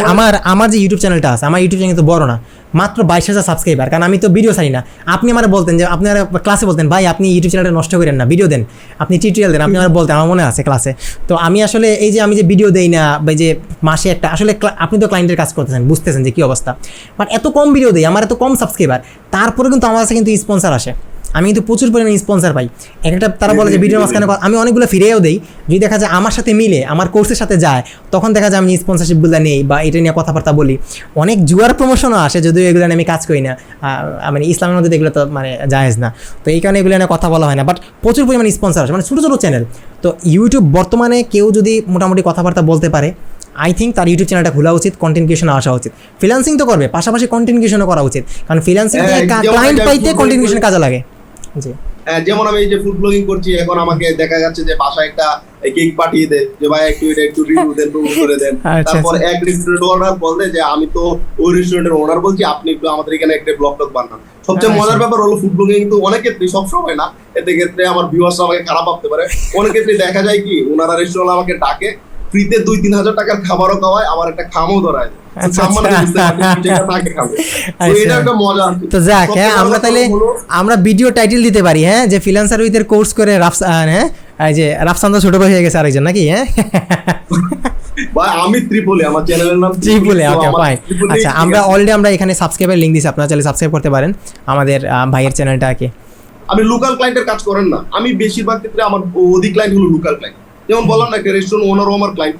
আমার যে ইউটিউব চ্যানেলটা আছে, আমার ইউটিউব চ্যানেল তো বড় না, মাত্র 22,000 সাবস্ক্রাইবার, কারণ আমি তো ভিডিও ছাড়ি না। আপনি আমার বলতেন যে আপনারা ক্লাসে বলতেন ভাই আপনি ইউটিউব চ্যানেলটা নষ্ট করেন না, ভিডিও দেন, আপনি টিউটোরিয়াল দেন, আপনি আমার বলতেন, আমার মনে আছে ক্লাসে। তো আমি আসলে এই যে আমি যে ভিডিও দেই না বা যে মাসে একটা, আসলে আপনি তো ক্লায়েন্টের কাজ করতেছেন, বুঝতেছেন যে কী অবস্থা, বাট এত কম ভিডিও দেই, আমার এত কম সাবস্ক্রাইবার, তারপরে কিন্তু আমার কাছে কিন্তু স্পন্সার আসে, আমি কিন্তু প্রচুর পরিমাণে স্পন্সার পাই। একটা তারা বলে যে ভিডিওর মাঝখানে আমি অনেকগুলো ফিরেও দেই, যদি দেখা যায় আমার সাথে মিলে, আমার কোর্সের সাথে যায়, তখন দেখা যায় আমি স্পন্সারশিপগুলো নেই বা এটা নিয়ে কথাবার্তা বলি। অনেক জুয়ার প্রমোশনও আসে, যদিও এগুলো নিয়ে আমি কাজ করি না, মানে ইসলামের মধ্যে এগুলো তো মানে জায়েজ না, তো এই কারণে এগুলো নিয়ে কথা বলা হয় না, বাট প্রচুর পরিমাণে স্পন্সার আসে, মানে ছোটো ছোটো চ্যানেল। তো ইউটিউব বর্তমানে কেউ যদি মোটামুটি কথাবার্তা বলতে পারে, আই থিঙ্ক তার ইউটিউব চ্যানেলটা খোলা উচিত, কন্টেন্ট ক্রিয়েশনে আসা উচিত, ফ্রিল্যান্সিং তো করবে, পাশাপাশি কন্টেন্ট ক্রিয়েশনও করা উচিত, কারণ ফ্রিল্যান্সিং থেকে ক্লায়েন্ট পাইতে কন্টেন্ট ক্রিয়েশন কাজে লাগে। যেমন আমি এই যে ফুড ব্লগিং করছি, এখন আমাকে দেখা যাচ্ছে যে বাসায় একটা কেক পাঠিয়ে দেয় যে ভাই একটু রিভিউ দেন, প্রমোট করে দেন। তারপর এক রেস্টুরেন্ট ওনার বলতে যে আমি তো ওই রেস্টুরেন্টের ওনার বলছি, আপনি একটু আমাদের এখানে একটা ব্লগ টক বানান। সবচেয়ে মজার ব্যাপার হলো ফুড ব্লগিং কিন্তু অনেক ক্ষেত্রে, সবসময় না, এতে ক্ষেত্রে আমার ভিউয়ার্স আমাকে খারাপ ভাবতে পারে, অনেক ক্ষেত্রে দেখা যায় কি ওনারা রেস্টুরেন্ট আমাকে ডাকে, ফ্রিতে 2-3 হাজার টাকার খাবারও খাওয়ায়, আবার একটা খামও ধরায়। তো যাক, হ্যাঁ আমরা ভিডিও টাইটেল দিতে পারি, হ্যাঁ, যে ফ্রিল্যান্সার উইথ এর কোর্স করে হ্যাঁ এই যে রাফসান তো ছোট ভাই হয়ে গেছে আরেকজন নাকি, হ্যাঁ ভাই আমি ত্রিপলি, আমার চ্যানেলের নাম ত্রিপলি। ওকে ফাইন, আচ্ছা আমরা অলরেডি আমরা এখানে সাবস্ক্রাইবার লিংক দিছি, আপনারা চাইলে সাবস্ক্রাইব করতে পারেন আমাদের ভাইয়ের চ্যানেলটাকে। আমি লোকাল ক্লায়েন্টের কাজ করেন না, আমি বেশিরভাগ ক্ষেত্রে আমার অধিক ক্লায়েন্ট হলো লোকাল ক্লায়েন্ট। যেমন বললাম না, একটা রেস্টুরেন্ট ওনারও আমার ক্লায়েন্ট,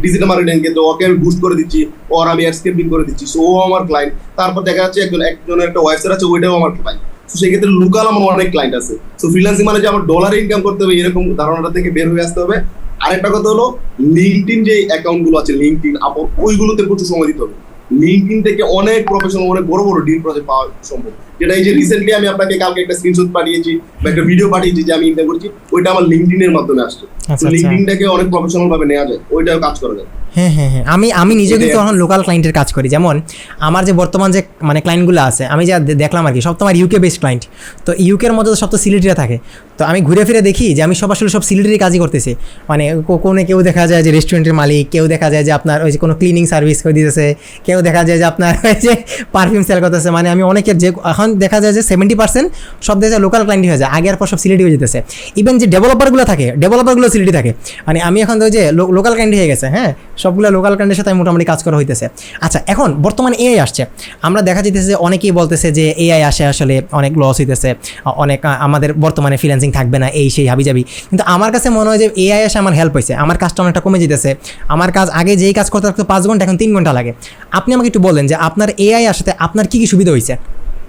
ডিজিটাল মার্কেটিং কে, তো ওকে আমি বুস্ট করে দিচ্ছি, ওর আমি অ্যাডস্ক্রিপ্টিং করে দিচ্ছি, সো ও আমার ক্লায়েন্ট। তারপর দেখা যাচ্ছে একজনের একটা ওয়েবসাইট আছে, ওইটাও আমার ক্লায়েন্ট। তো সেক্ষেত্রে লোকাল আমার অনেক ক্লায়েন্ট আছে। সো ফ্রিল্যান্সিং মানে যে আমার ডলারে ইনকাম করতে হবে এরকম ধারণাটা থেকে বের হয়ে আসতে হবে। আরেকটা কথা হলো লিঙ্কডইন যে অ্যাকাউন্ট গুলো আছে, লিঙ্কডইন ওইগুলোতে প্রচুর সময় দিতে হবে। লিঙ্কডইন থেকে অনেক প্রফেশনাল, অনেক বড় বড় ডিল প্রজেক্ট পাওয়া সম্ভব, যেটা এই যে রিসেন্টলি আমি আপনাকে কালকে একটা স্ক্রিনশট পাঠিয়েছি বা একটা ভিডিও পাঠিয়েছি যে আমি ইনকাম করছি, ওইটা আমার লিঙ্কডইনের মাধ্যমে আসছে। লিঙ্কডইনটাকে অনেক প্রফেশনাল ভাবে নেওয়া যায়, ওইটাও কাজ করা যায়। হ্যাঁ হ্যাঁ হ্যাঁ, আমি নিজে কিন্তু এখন লোকাল ক্লায়েন্টের কাজ করি। যেমন আমার যে বর্তমান যে মানে ক্লায়েন্টগুলো আছে, আমি যা দেখলাম আর কি, সব তো আমার ইউকে বেসড ক্লায়েন্ট। তো ইউকের মধ্যে সব তো সিলেটিরা থাকে, তো আমি ঘুরে ফিরে দেখি যে আমি আসলে সব সিলেটির কাজই করতেছি। মানে কোনো কেউ দেখা যায় যে রেস্টুরেন্টের মালিক, কেউ দেখা যায় যে আপনার ওই যে কোনো ক্লিনিং সার্ভিস করে দিতেছে, কেউ দেখা যায় যে আপনার ওই যে পারফিউম সেল করতেছে। মানে আমি অনেকের যে এখন দেখা যায় যে 70% সব দেখা যায় লোকাল ক্লায়েন্টই হয়ে যায়, আগের পর সব সিলেটি হয়ে যেতেছে। ইভেন যে ডেভেলপারগুলো থাকে, ডেভেলপারগুলো সিলেটি থাকে। মানে আমি এখন ওই যে লোকাল ক্লায়েন্ট হয়ে গেছে, হ্যাঁ, সবগুলো লোকাল ক্লায়েন্টের সাথে মোটামুটি কাজ করা হইতেছে। আচ্ছা, এখন বর্তমানে এআই আসছে, আমরা দেখা যেতেছে যে অনেকেই বলতেছে যে এআই আসে আসলে অনেক লস হইতেছে, অনেক আমাদের বর্তমানে ফ্রিল্যান্সিং থাকবে না, এই সেই হাবিজাবি। কিন্তু আমার কাছে মনে হয় যে এআই আসে আমার হেল্প হয়েছে, আমার কাজটা অনেকটা কমে যেতেছে। আমার কাজ আগে যেই কাজ করতে লাগতো 5 ঘন্টা, এখন 3 ঘন্টা লাগে। আপনি আমাকে একটু বলেন যে আপনার এআই আসাতে আপনার কি কি সুবিধা হয়েছে?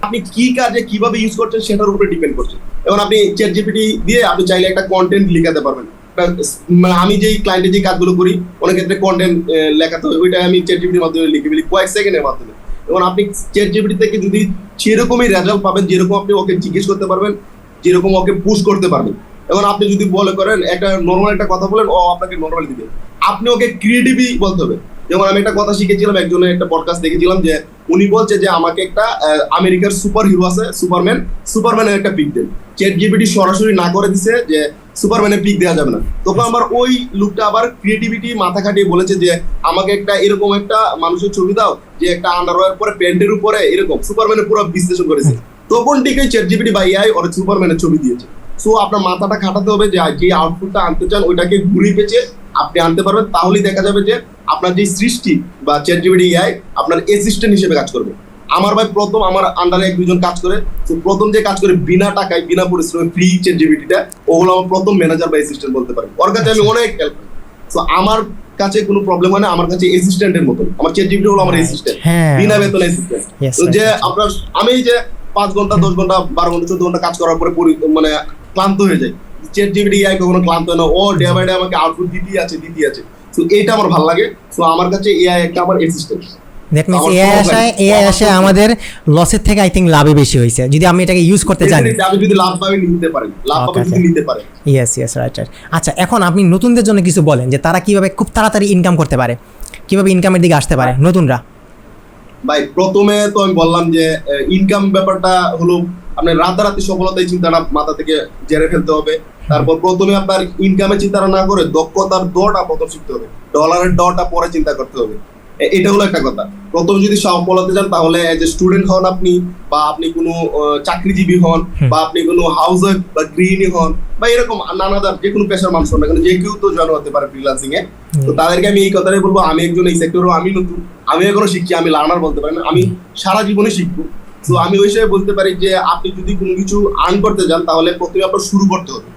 আপনি কি কাজে কিভাবে ইউজ করছেন সেটার উপরে ডিপেন্ড করছে। এবং আপনি চ্যাট জিপিটি দিয়ে আপনি চাইলে একটা কন্টেন্ট লিখাতে পারবেন, একটা মানে আমি যেই ক্লায়েন্টে যে কাজগুলো করি অনেক ক্ষেত্রে কন্টেন্ট লেখাতে হয়, ওইটা আমি চ্যাটজিপিটির মাধ্যমে লিখে ফেলি কয়েক সেকেন্ডের মাধ্যমে। এবং আপনি চ্যাটজিপিটি থেকে যদি সেরকমই রেজাল্ট পাবেন, যেরকম আপনি ওকে জিজ্ঞেস করতে পারবেন, যেরকম ওকে পুশ করতে পারবেন। এবং আপনি যদি বলে করেন একটা নর্মাল একটা কথা বলেন, ও আপনাকে নর্মালি দিবে। আপনি ওকে ক্রিয়েটিভই বলতে হবে। যেমন আমি একটা কথা শিখেছিলাম, একজনের একটা পডকাস্ট দেখেছিলাম যে উনি বলছে যে আমাকে একটা আমেরিকার সুপার হিরো আছে সুপারম্যানের একটা পিক দেন। চ্যাটজিপিটি সরাসরি না করে দিছে যে সুপারম্যানের পিক দেওয়া যাবে না। তখন আমার ওই লোকটা আবার ক্রিয়েটিভিটি মাথা খাটিয়ে বলেছে যে আমাকে একটা এরকম একটা মানুষের ছবি দাও যে একটা আন্ডারওয়্যার পরে প্যান্টের উপরে এরকম সুপারম্যানের পুরো বিশ্লেষণ করেছে। তখন ঠিকই চ্যাটজিপিটি বা এআই ওর সুপারম্যানের ছবি দিয়েছে। সো আপনার মাথাটা খাটাতে হবে যে যে আউটপুটটা আনতে চান ওইটাকে ঘুরিয়ে পেঁচে আপনি আনতে পারবেন। তাহলেই দেখা যাবে যে আপনার যে সৃষ্টি বা চ্যাটজিপিটি এআই আপনার অ্যাসিস্ট্যান্ট হিসেবে কাজ করবে। আমার ভাই প্রথম আমার আন্ডারে 1-2 জন কাজ করে, তো প্রথম যে কাজ করে বিনা টাকায় বিনা পরিশ্রমে ফ্রি চ্যাটজিপিটিটা, ওগুলো আমার প্রথম ম্যানেজার বা অ্যাসিস্ট্যান্ট বলতে পারি। ওর কাছে আমি অনেক হেল্প পাই। সো আমার কাছে কোনো প্রবলেম হয় না, আমার কাছে অ্যাসিস্ট্যান্টের মতো। আমার চ্যাটজিপিটি হলো আমার অ্যাসিস্ট্যান্ট, বিনা বেতনে অ্যাসিস্ট্যান্ট। তো যে আপনার আমি যে 5 ঘন্টা 10 ঘন্টা 12 ঘন্টা 14 ঘন্টা কাজ করার পরে মানে ক্লান্ত হয়ে যায়, চ্যাটজিপিটি এআই কখনো ক্লান্ত হয় না। ও ডে বাই ডে আমাকে আউটপুট দিতেই আছে। সো এইটা আমার ভালো লাগে। সো আমার কাছে এআই একটা আমার অ্যাসিস্ট্যান্ট। দ্যাট মিন্স এআই আসায় আমাদের লসের থেকে আই থিঙ্ক লাভই বেশি হয়েছে যদি আমি এটাকে ইউজ করতে জানি। আমি যদি লাভ পাই নিতে পারি, লাভ পাই যদি নিতে পারে। Yes right. আচ্ছা, এখন আপনি নতুনদের জন্য কিছু বলেন যে তারা কিভাবে খুব তাড়াতাড়ি ইনকাম করতে পারে, কিভাবে ইনকামের দিকে আসতে পারে নতুনরা। ভাই প্রথমে তো আমি বললাম যে ইনকাম ব্যাপারটা হলো আপনার রাতারাতি সফলতার চিন্তাটা মাথা থেকে জেরে ফেলতে হবে। তারপর প্রথমে আপনার ইনকামের চিন্তাটা না করে দক্ষতার দটা প্রথম শিখতে হবে, ডলারের দটা পরে চিন্তা করতে হবে। এটা হলো একটা কথা। প্রথম যদি সফল হতে চান তাহলে এজ এ স্টুডেন্ট হন আপনি, বা আপনি কোনো চাকরিজীবী হন, বা আপনি কোনো হাউস ওয়াইফ বা গৃহিণী হন, বা এরকম নানাদার যে কোনো পেশার মানুষ হন না কেন, যে কেউ তো জয়েন হতে পারে ফ্রিল্যান্সিং এ। তো তাদেরকে আমি এই কথাটাই বলবো, আমি একজন এই সেক্টরও আমি নতুন, আমি এখনো শিখছি, আমি লার্নার বলতে পারি না, আমি সারা জীবনে শিখবো। তো আমি ওই হিসেবে বলতে পারি যে আপনি যদি কোনো কিছু আর্ন করতে যান তাহলে প্রথমে আপনার শুরু করতে হবে।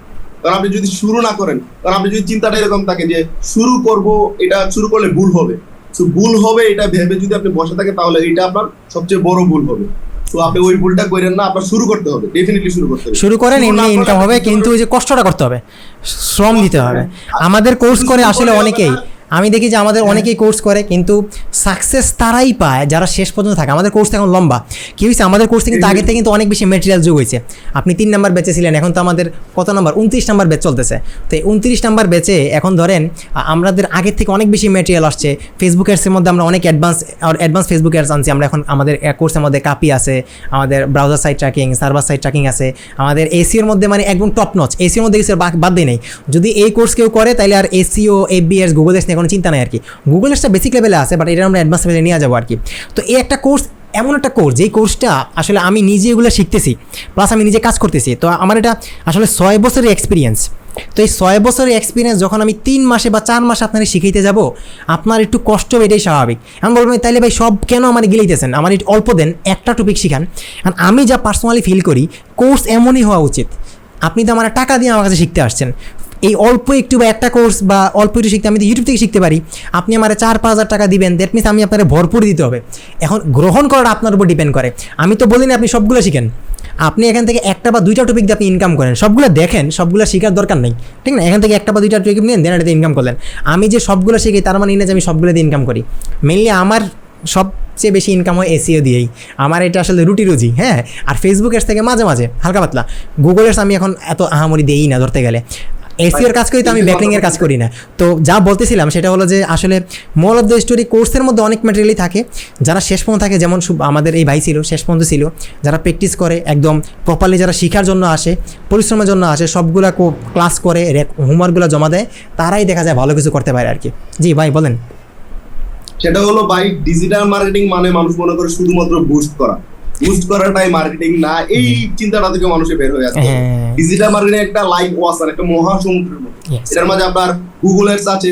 কারণ আপনি যদি শুরু না করেন, কারণ আপনি যদি চিন্তাটা এরকম থাকে যে শুরু করব, এটা শুরু করলে ভুল হবে, তো ভুল হবে এটা ভেবে যদি আপনি বসে থাকেন তাহলে এটা আপনার সবচেয়ে বড় ভুল হবে। তো আপনি ওই ভুলটা করেন না, আপনার শুরু করতে হবে, ডেফিনেটলি শুরু করতে হবে। শুরু করেন, এমনি ইনকাম হবে, কিন্তু ওই যে কষ্টটা করতে হবে, শ্রম দিতে হবে। আমাদের কোর্স করে আসলে অনেকেই, আমি দেখি যে আমাদের অনেকেই কোর্স করে কিন্তু সাকসেস তারাই পায় যারা শেষ পর্যন্ত থাকে। আমাদের কোর্সটা এখন লম্বা, কি হয়েছে আমাদের কোর্সে কিন্তু আগের থেকে কিন্তু অনেক বেশি মেটেরিয়াল যোগ হয়েছে। আপনি 3 নাম্বার ব্যাচে ছিলেন, এখন তো আমাদের কত নাম্বার 29 নাম্বার ব্যাচ চলতেছে। তো এই 29 নাম্বার ব্যাচে এখন ধরেন আমাদের আগের থেকে অনেক বেশি মেটেরিয়াল আসছে। ফেসবুক অ্যাডসের মধ্যে আমরা অনেক অ্যাডভান্স ফেসবুক অ্যাডস আনছি আমরা এখন। আমাদের কোর্সের মধ্যে কাপি আছে, আমাদের browser side tracking, server side tracking আছে, আমাদের এসিওর মধ্যে মানে একদম টপ নচ, এসিওর মধ্যে কিছু বাদ দিয়ে নেই। যদি এই কোর্স কেউ করে তাহলে আর এসিও, এফবিএস, গুগল এস নিয়ে কোনো চিন্তা নাই আর কি। গুগল এসটা বেসিক লেভেলে আছে, বাট এটা আমরা অ্যাডভান্স লেভেলে নিয়ে যাবো আর কি। তো এই একটা কোর্স, এমন একটা কোর্স যেই কোর্সটা আসলে আমি নিজে এগুলো শিখতেছি, প্লাস আমি নিজে কাজ করতেছি। তো আমার এটা আসলে 6 বছরের এক্সপিরিয়েন্স। তো এই 6 বছরের এক্সপিরিয়েন্স যখন আমি 3 মাসে বা 4 মাসে আপনারা শিখাইতে যাব, আপনার একটু কষ্ট হবে, এটাই স্বাভাবিক। আমি বলবো তাইলে ভাই সব কেন আমার গিলাইতেছেন, আমার একটু অল্প দেন, একটা টপিক শিখান। কারণ আমি যা পার্সোনালি ফিল করি, কোর্স এমনই হওয়া উচিত। আপনি তো আমার টাকা দিয়ে আমার কাছে শিখতে আসছেন, এই অল্প একটু বা একটা কোর্স বা অল্প একটু শিখতে আমি তো ইউটিউব থেকে শিখতে পারি। আপনি আমার 4-5 হাজার টাকা দিবেন, দ্যাট মিনস আমি আপনার ভরপুর দিতে হবে। এখন গ্রহণ করাটা আপনার উপর ডিপেন্ড করে। আমি তো বলি না আপনি সবগুলো শিখেন, আপনি এখান থেকে 1টা বা 2টা টপিক দিয়ে আপনি ইনকাম করেন, সবগুলো দেখেন, সবগুলো শেখার দরকার নেই, ঠিক না? এখান থেকে 1টা বা 2টা টপিক নিন, দেন এটাতে ইনকাম করলেন। আমি যে সবগুলো শিখি তার মানে না যে আমি সবগুলো দিয়ে ইনকাম করি। মেনলি আমার সবচেয়ে বেশি ইনকাম হয় এসিও দিয়েই, আমার এটা আসলে রুজি। হ্যাঁ, আর ফেসবুক এর থেকে মাঝে মাঝে হালকা পাতলা, গুগল এর আমি এখন এত আহামরি দিই না ধরতে গেলে। এসিওর কাজ করি তো আমি ব্যাকলিং এর কাজ করি না। তো যা বলতেছিলাম সেটা হলো যে আসলে মোর অফ দ্য স্টোরি, কোর্সের মধ্যে অনেক ম্যাটেরিয়ালই থাকে, যারা শেষ পর্যন্ত থাকে, যেমন আমাদের এই ভাই ছিল শেষ পর্যন্ত ছিল, যারা প্র্যাকটিস করে একদম প্রপারলি, যারা শেখার জন্য আসে, পরিশ্রমের জন্য আসে, সবগুলা ক্লাস করে হোমওয়ার্কগুলো জমা দেয়, তারাই দেখা যায় ভালো কিছু করতে পারে আর কি। জি ভাই বলেন। সেটা হলো ভাই ডিজিটাল মার্কেটিং মানে মানুষ মনে করে শুধুমাত্র বুস্ট করাটাই মার্কেটিং না, এই চিন্তাটা থেকে মানুষের বের হয়ে যাচ্ছে। ডিজিটাল মার্কেটিং একটা লাইভ ওয়াসার, একটা মহাসমুদ্রের মতো। এটার মাঝে আপনার গুগল অ্যাডস আছে,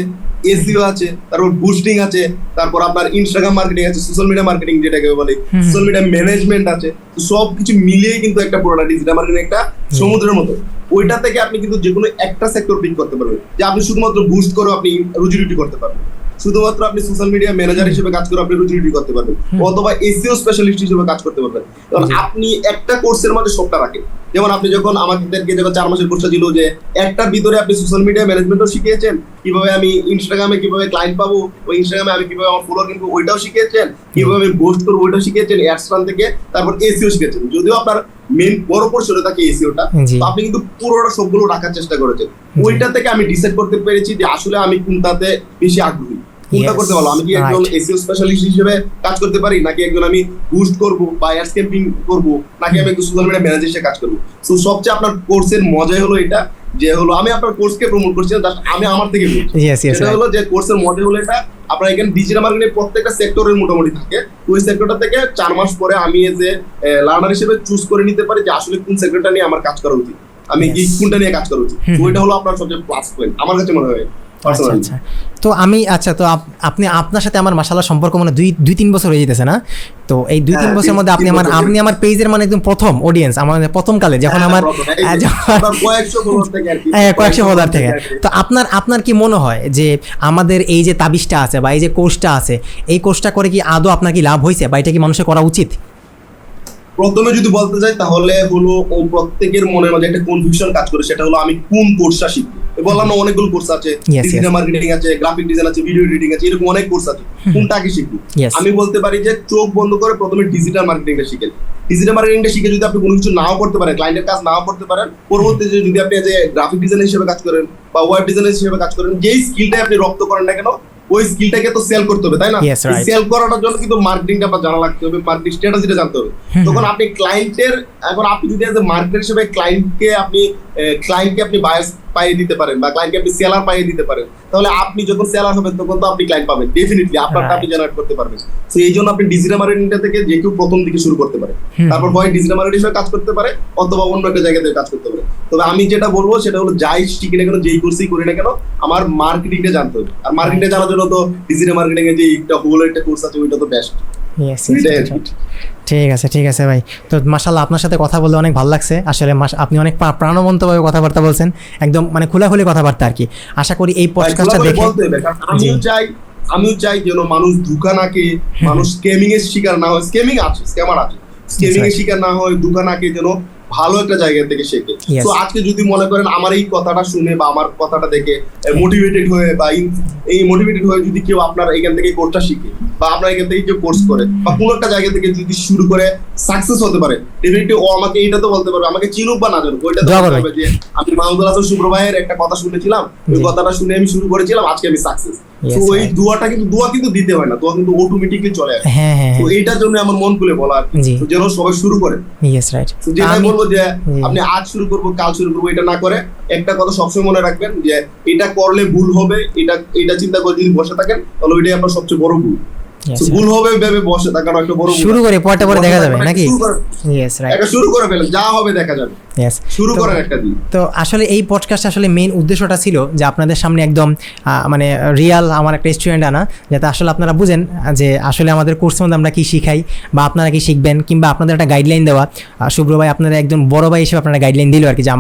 এসইও আছে, তারপর বুস্টিং আছে, তারপর আপনার ইনস্টাগ্রাম মার্কেটিং আছে, সোশ্যাল মিডিয়া মার্কেটিং যেটাকে বলে, সোশ্যাল মিডিয়া ম্যানেজমেন্ট আছে। তো সব কিছু মিলিয়ে কিন্তু একটা পুরোটা ডিজিটাল মার্কেটিং একটা সমুদ্রের মতো। ওইটা থেকে আপনি কিন্তু যে কোনো একটা সেক্টর পিক করতে পারবেন, যে আপনি শুধুমাত্র বুস্ট করে আপনি রুজি রুটি করতে পারবেন। শুধুমাত্র আপনি সোশ্যাল মিডিয়া ম্যানেজার হিসেবে কাজ করে আপনি রুজি রুটি করতে পারবেন, অথবা এসইও স্পেশালিস্ট হিসেবে কাজ করতে পারবেন। কারণ আপনি একটা কোর্সের মধ্যে সবটা রাখেন। যেমন আপনি যখন আমাদেরকে যখন 4 মাসের কোর্সটা ছিল, যে একটার ভিতরে আপনি সোশ্যাল মিডিয়া ম্যানেজমেন্টও শিখিয়েছেন, কিভাবে আমি ইনস্টাগ্রামে কিভাবে ক্লায়েন্ট পাবো, ওই ইনস্টাগ্রামে আমি কিভাবে আমার ফলোয়ার কিনবো ওইটাও শিখিয়েছেন, কিভাবে আমি পোস্ট করবো ওইটাও শিখিয়েছেন অ্যাডস রান থেকে, তারপর এসইও শিখিয়েছেন। যদিও আপনার মেইন বড় পোর্শনে থাকে এসইওটা, তো আপনি কিন্তু পুরোটা সবগুলো রাখার চেষ্টা করেছেন। ওইটা থেকে আমি ডিসাইড করতে পেরেছি যে আসলে আমি কোনটাতে বেশি আগ্রহী, কোনটা করতে ভালো। আমি কি একজন এসইও স্পেশালিস্ট হিসেবে কাজ করতে পারি, নাকি একজন আমি বুস্ট করব বা অ্যাডস ক্যাম্পেইন করব, নাকি আমি একজন সোশ্যাল মিডিয়া ম্যানেজার হিসেবে কাজ করব। সো সবচেয়ে আপনার কোর্সের মজাই হলো এটা, যে হলো আমি আপনার কোর্সকে প্রমোট করছি না, জাস্ট আমি আমার থেকে বলছি। এটা হলো যে কোর্সের মজা হলো এটা, আপনার এখানে ডিজিটাল মার্কেটিং প্রত্যেকটা সেক্টরের মোটামুটি থাকে। ওই সেক্টরটা থেকে 4 মাস পরে আমি এজ এ লার্নার হিসেবে চুজ করে নিতে পারি যে আসলে কোন সেক্টরটা নিয়ে আমার কাজ করা উচিত, আমি কি কোনটা নিয়ে কাজ করা উচিত। ওইটা হলো আপনার সবচেয়ে প্লাস পয়েন্ট আমার কাছে মনে হয়। আচ্ছা, তো আমি তো আপনি আপনার সাথে আমার মাশাআল্লাহ সম্পর্ক মানে 2-3 বছর হয়ে যেতেছে না? তো এই 2-3 বছরের মধ্যে আপনি আমার পেজের মানে একদম প্রথম অডিয়েন্স, আমার প্রথম কালে যখন আমার কয়েকশো ফলোয়ার থেকে। তো আপনার কি মনে হয় যে আমাদের এই যে তাবিজটা আছে বা এই যে কোর্সটা আছে, এই কোর্সটা করে কি আদৌ আপনার কি লাভ হয়েছে বা এটা কি মানুষের করা উচিত? প্রথমে যদি বলতে যাই তাহলে হলো প্রত্যেকের মনের মাঝে একটা কনফিউশন কাজ করে, সেটা হলো আমি কোন কোর্সটা শিখবো। বললাম না অনেকগুলো কোর্স আছে, ডিজিটাল মার্কেটিং আছে, গ্রাফিক ডিজাইন আছে, ভিডিও এডিটিং আছে, এরকম অনেক কোর্স আছে। কোনটা আগে শিখবো? আমি বলতে পারি যে চোখ বন্ধ করে প্রথমে ডিজিটাল মার্কেটিংটা শিখেন। ডিজিটাল মার্কেটিংটা শিখে যদি আপনি কোনো কিছু নাও করতে পারেন, ক্লায়েন্টের কাজ নাও করতে পারেন, পরবর্তীতে যদি আপনি যে গ্রাফিক ডিজাইনার হিসেবে কাজ করেন বা ওয়েব ডিজাইনার হিসেবে কাজ করেন, যেই স্কিলটা আপনি রপ্ত করেন না কেন, ওই স্কিলটাকে তো সেল করতে হবে, তাই না? সেল করার জন্য কিন্তু মার্কেটিংটা আপনার জানা লাগতে হবে, মার্কেটিং স্ট্র্যাটেজিটা জানতে হবে। তখন আপনি ক্লায়েন্টের, এখন আপনি যদি এজ এ মার্কেটার হিসেবে ক্লায়েন্টকে আপনি বায়াস পাইয়ে দিতে পারেন বা ক্লায়েন্টকে আপনি সেলার পাইয়ে দিতে পারেন, তাহলে আপনি যখন সেলার হবেন তখন তো আপনি ক্লায়েন্ট পাবেন, ডেফিনেটলি আপনারটা আপনি জেনারেট করতে পারবেন। তো এই জন্য আপনি ডিজিটাল মার্কেটিংটা থেকে যে কেউ প্রথম দিকে শুরু করতে পারে, তারপর হয় ডিজিটাল মার্কেটিং হিসেবে কাজ করতে পারে অথবা অন্য একটা জায়গা থেকে কাজ করতে পারে। তবে আমি যেটা বলবো সেটা হলো যাই শিখি না কেন, যেই কোর্সই করি না কেন, আমার মার্কেটিংটা জানতে হবে। আর মার্কেটিংটা জানার জন্য তো ডিজিটাল মার্কেটিং এর যে একটা হোল একটা কোর্স আছে ওইটা তো বেস্ট। ঠিক আছে ভাই। তো মাশাআল্লাহ আপনার সাথে কথা বলতে অনেক ভালো লাগছে। আসলে আপনি অনেক প্রাণবন্তভাবে কথাবার্তা বলছেন, একদম মানে খোলাখুলি কথাবার্তা আর কি। আশা করি এই পডকাস্টটা দেখে আমিও চাই যেন মানুষ ধোঁকা না খেয়ে, মানুষ স্ক্যামিং এর শিকার না হয়। স্ক্যামিং আছে, স্ক্যামার আছে, স্ক্যামিং এর শিকার না হয়, ধোঁকা না খেয়ে যেন ভালো একটা জায়গা থেকে শেখে। তো আজকে যদি মনে করেন আমার এই কথাটা শুনে বা আমার কথাটা দেখে মোটিভেটেড হয়ে বা এই মোটিভেটেড হয়ে যদি কেউ আপনার এখান থেকে কোর্সটা শিখে বা আপনার এখান থেকে কেউ কোর্স করে বা কোনো একটা জায়গা থেকে যদি শুরু করে সাকসেস হতে পারে, ডেফিনেটলি ও আমাকে এইটা তো বলতে পারবে, আমাকে চিনুক বা না জানুক, ওইটা তো বলতে পারবে যে আমি মাহমুদুল হাসান শুভ্র ভাইয়ের একটা কথা শুনেছিলাম, ওই কথাটা শুনে আমি শুরু করেছিলাম, আজকে আমি সাকসেস। তো ওই দোয়া কিন্তু দিতে হয় না, দোয়া কিন্তু অটোমেটিকলি চলে আসে। তো এইটার জন্য আমার মন খুলে বলা আর কি, যেন সবাই শুরু করে। যেটাই বলবো যে আপনি আজ শুরু করবো কাল শুরু করবো এটা না করে একটা কথা সবসময় মনে রাখবেন যে এটা করলে ভুল হবে, এটা চিন্তা করে যদি বসে থাকেন তাহলে ওইটাই আপনার সবচেয়ে বড় ভুল। ভুল হবে ভেবে বসে থাকার একটা বড় ভুল। শুরু করে পরে দেখা যাবে নাকি? শুরু করে ফেলেন, যা হবে দেখা যাবে। শুরু করেন একটা দিন। তো আসলে এই পডকাস্ট আসলে মেইন উদ্দেশ্যটা ছিল যে আপনাদের সামনে একদম মানে রিয়াল আমার একটা স্টুডেন্ট আনা, যাতে আসলে আপনারা বুঝেন যে আসলে আমাদের কোর্সের মধ্যে আমরা কী শিখাই বা আপনারা কি শিখবেন, কিংবা আপনাদের একটা গাইডলাইন দেওয়া। শুভ্র ভাই আপনারা একজন বড় ভাই হিসেবে আপনারা গাইডলাইন দিল আর কি, যে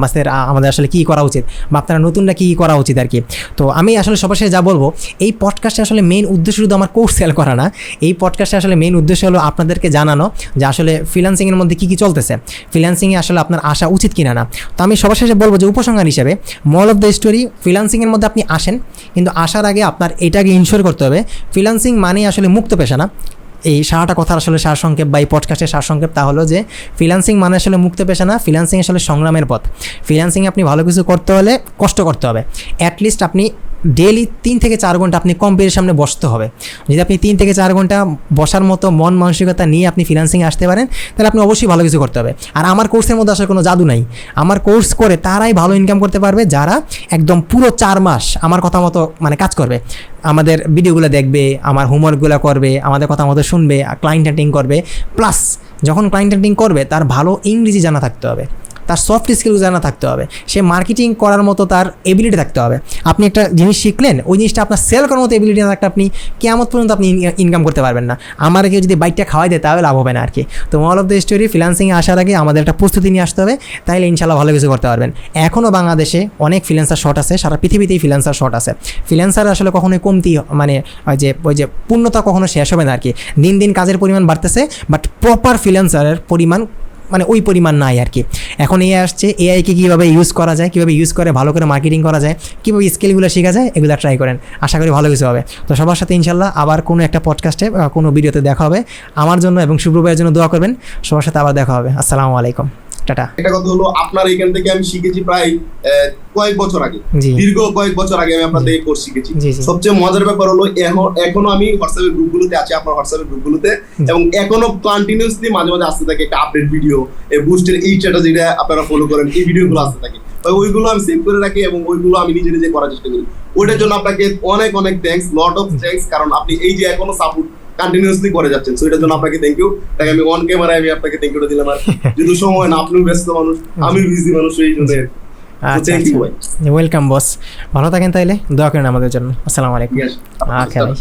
আমাদের আসলে কী করা উচিত বা আপনারা নতুনটা কী করা উচিত আর কি। তো আমি আসলে সবার সাথে যা বলবো, এই পডকাস্টে আসলে মেইন উদ্দেশ্য শুধু আমার কোর্স সেল করা না, এই পডকাস্টে আসলে মেইন উদ্দেশ্য হলো আপনাদেরকে জানানো যে আসলে ফ্রিল্যান্সিংয়ের মধ্যে কী কী চলতেছে, ফ্রিল্যান্সিংয়ে আসলে আপনার আসা উচিত কিনা না। তো আমি সবার শেষে বলবো যে উপসংহার হিসেবে মল অফ দ্য স্টোরি, ফ্রিল্যান্সিংয়ের মধ্যে আপনি আসেন, কিন্তু আসার আগে আপনার এটাকে ইনশিওর করতে হবে ফ্রিল্যান্সিং মানে আসলে মুক্ত পেশা না। এই সারাটা কথার আসলে সারসংক্ষেপ বা এই পডকাস্টের সারসংক্ষেপ তা হলো যে ফ্রিল্যান্সিং মানে আসলে মুক্ত পেশা না, ফ্রিল্যান্সিং আসলে সংগ্রামের পথ। ফ্রিল্যান্সিংয়ে আপনি ভালো কিছু করতে হলে কষ্ট করতে হবে। অ্যাটলিস্ট আপনি ডেইলি 3 থেকে 4 ঘন্টা আপনি কম্পিউটারের সামনে বসতে হবে। যদি আপনি 3 থেকে 4 ঘন্টা বসার মতো মন মানসিকতা নিয়ে আপনি ফ্রিল্যান্সিংয়ে আসতে পারেন, তাহলে আপনি অবশ্যই ভালো কিছু করতে হবে। আর আমার কোর্সের মধ্যে আসলে কোনো জাদু নাই। আমার কোর্স করে তারাই ভালো ইনকাম করতে পারবে যারা একদম পুরো 4 মাস আমার কথা মতো মানে কাজ করবে, আমাদের ভিডিওগুলো দেখবে, আমার হোমওয়ার্কগুলো করবে, আমাদের কথা মতো শুনবে, ক্লায়েন্ট হ্যান্ডিং করবে। প্লাস যখন ক্লায়েন্ট হ্যান্ডিং করবে তার ভালো ইংরেজি জানা থাকতে হবে, তার সফট স্কিল জানা থাকতে হবে, সে মার্কেটিং করার মতো তার এবিলিটি থাকতে হবে। আপনি একটা জিনিস শিখলেন, ওই জিনিসটা আপনার সেল করার মতো এবিলিটি না থাকলে আপনি কেমন পর্যন্ত আপনি ইনকাম করতে পারবেন না। আমার কেউ যদি বাইকটা খাওয়াই দেয় তাহলে লাভ হবে না আর কি। তো মল অফ দ্য স্টোরি, ফ্রিল্যান্সিংয়ে আসার আগে আমাদের একটা প্রস্তুতি নিয়ে আসতে হবে, তাহলে ইনশাল্লাহ ভালো কিছু করতে পারবেন। এখনও বাংলাদেশে অনেক ফ্রিল্যান্সার শর্ট আছে, সারা পৃথিবীতেই ফ্রিল্যান্সার শর্ট আছে। ফ্রিল্যান্সার আসলে কখনোই কমতি, মানে ওই যে পূর্ণতা কখনো শেষ হবে না আর কি। দিন দিন কাজের পরিমাণ বাড়তেছে, বাট প্রপার ফ্রিল্যান্সারের পরিমাণ মানে ওই পরিমাণ নাই আর কি। এখন এআই আসছে, এআইকে কীভাবে ইউজ করা যায়, কীভাবে ইউজ করে ভালো করে মার্কেটিং করা যায়, কীভাবে স্কিলগুলো শেখা যায়, এগুলো ট্রাই করেন, আশা করি ভালো কিছু হবে। তো সবার সাথে ইনশাল্লাহ আবার কোনো একটা পডকাস্টে কোনো ভিডিওতে দেখা হবে। আমার জন্য এবং শুভ্র ভাইয়ের জন্য দোয়া করবেন। সবার সাথে আবার দেখা হবে। আসসালামু আলাইকুম, টাটা। একটা কথা হলো, আপনার এখান থেকে আমি শিখেছি প্রায় কয়েক বছর আগে, জি। দীর্ঘ কয়েক বছর আগে আমি আপনার থেকে কোর্স শিখেছি। জি, জি। সবচেয়ে মজার ব্যাপার হলো এখনো আমি হোয়াটসঅ্যাপের গ্রুপগুলোতে আছি, আপনার হোয়াটসঅ্যাপের গ্রুপগুলোতে, এবং এখনো কন্টিনিউসলি মাঝে মাঝে আসতে থাকে একটা আপডেট ভিডিও, বুস্টের এই স্ট্র্যাটেজিটা আপনারা ফলো করেন, এই ভিডিওগুলো আসতে থাকে। ওইগুলো আমি সেভ করে রাখি এবং ওইগুলো আমি নিজে নিজে করার চেষ্টা করি। ওইটার জন্য আপনাকে অনেক অনেক থ্যাঙ্কস, লট অফ থ্যাঙ্কস, কারণ আপনি এই যে এখনো সাপোর্ট কন্টিনিউয়াসলি করে যাচ্ছেন, সো এটার জন্য আপনাকে থ্যাংক ইউ। তাই আমি অন ক্যামেরায় আমি আপনাকে থ্যাংক ইউটা দিলাম। আর যদি সময় না, আপনিও ব্যস্ত মানুষ, আমি বিজি মানুষ, এই জন্য আচ্ছা, ওয়েলকাম বস। ভালো থাকেন, তাইলে দোয়া করেন আমাদের জন্য। আসসালামু আলাইকুম। ওকে ভাই।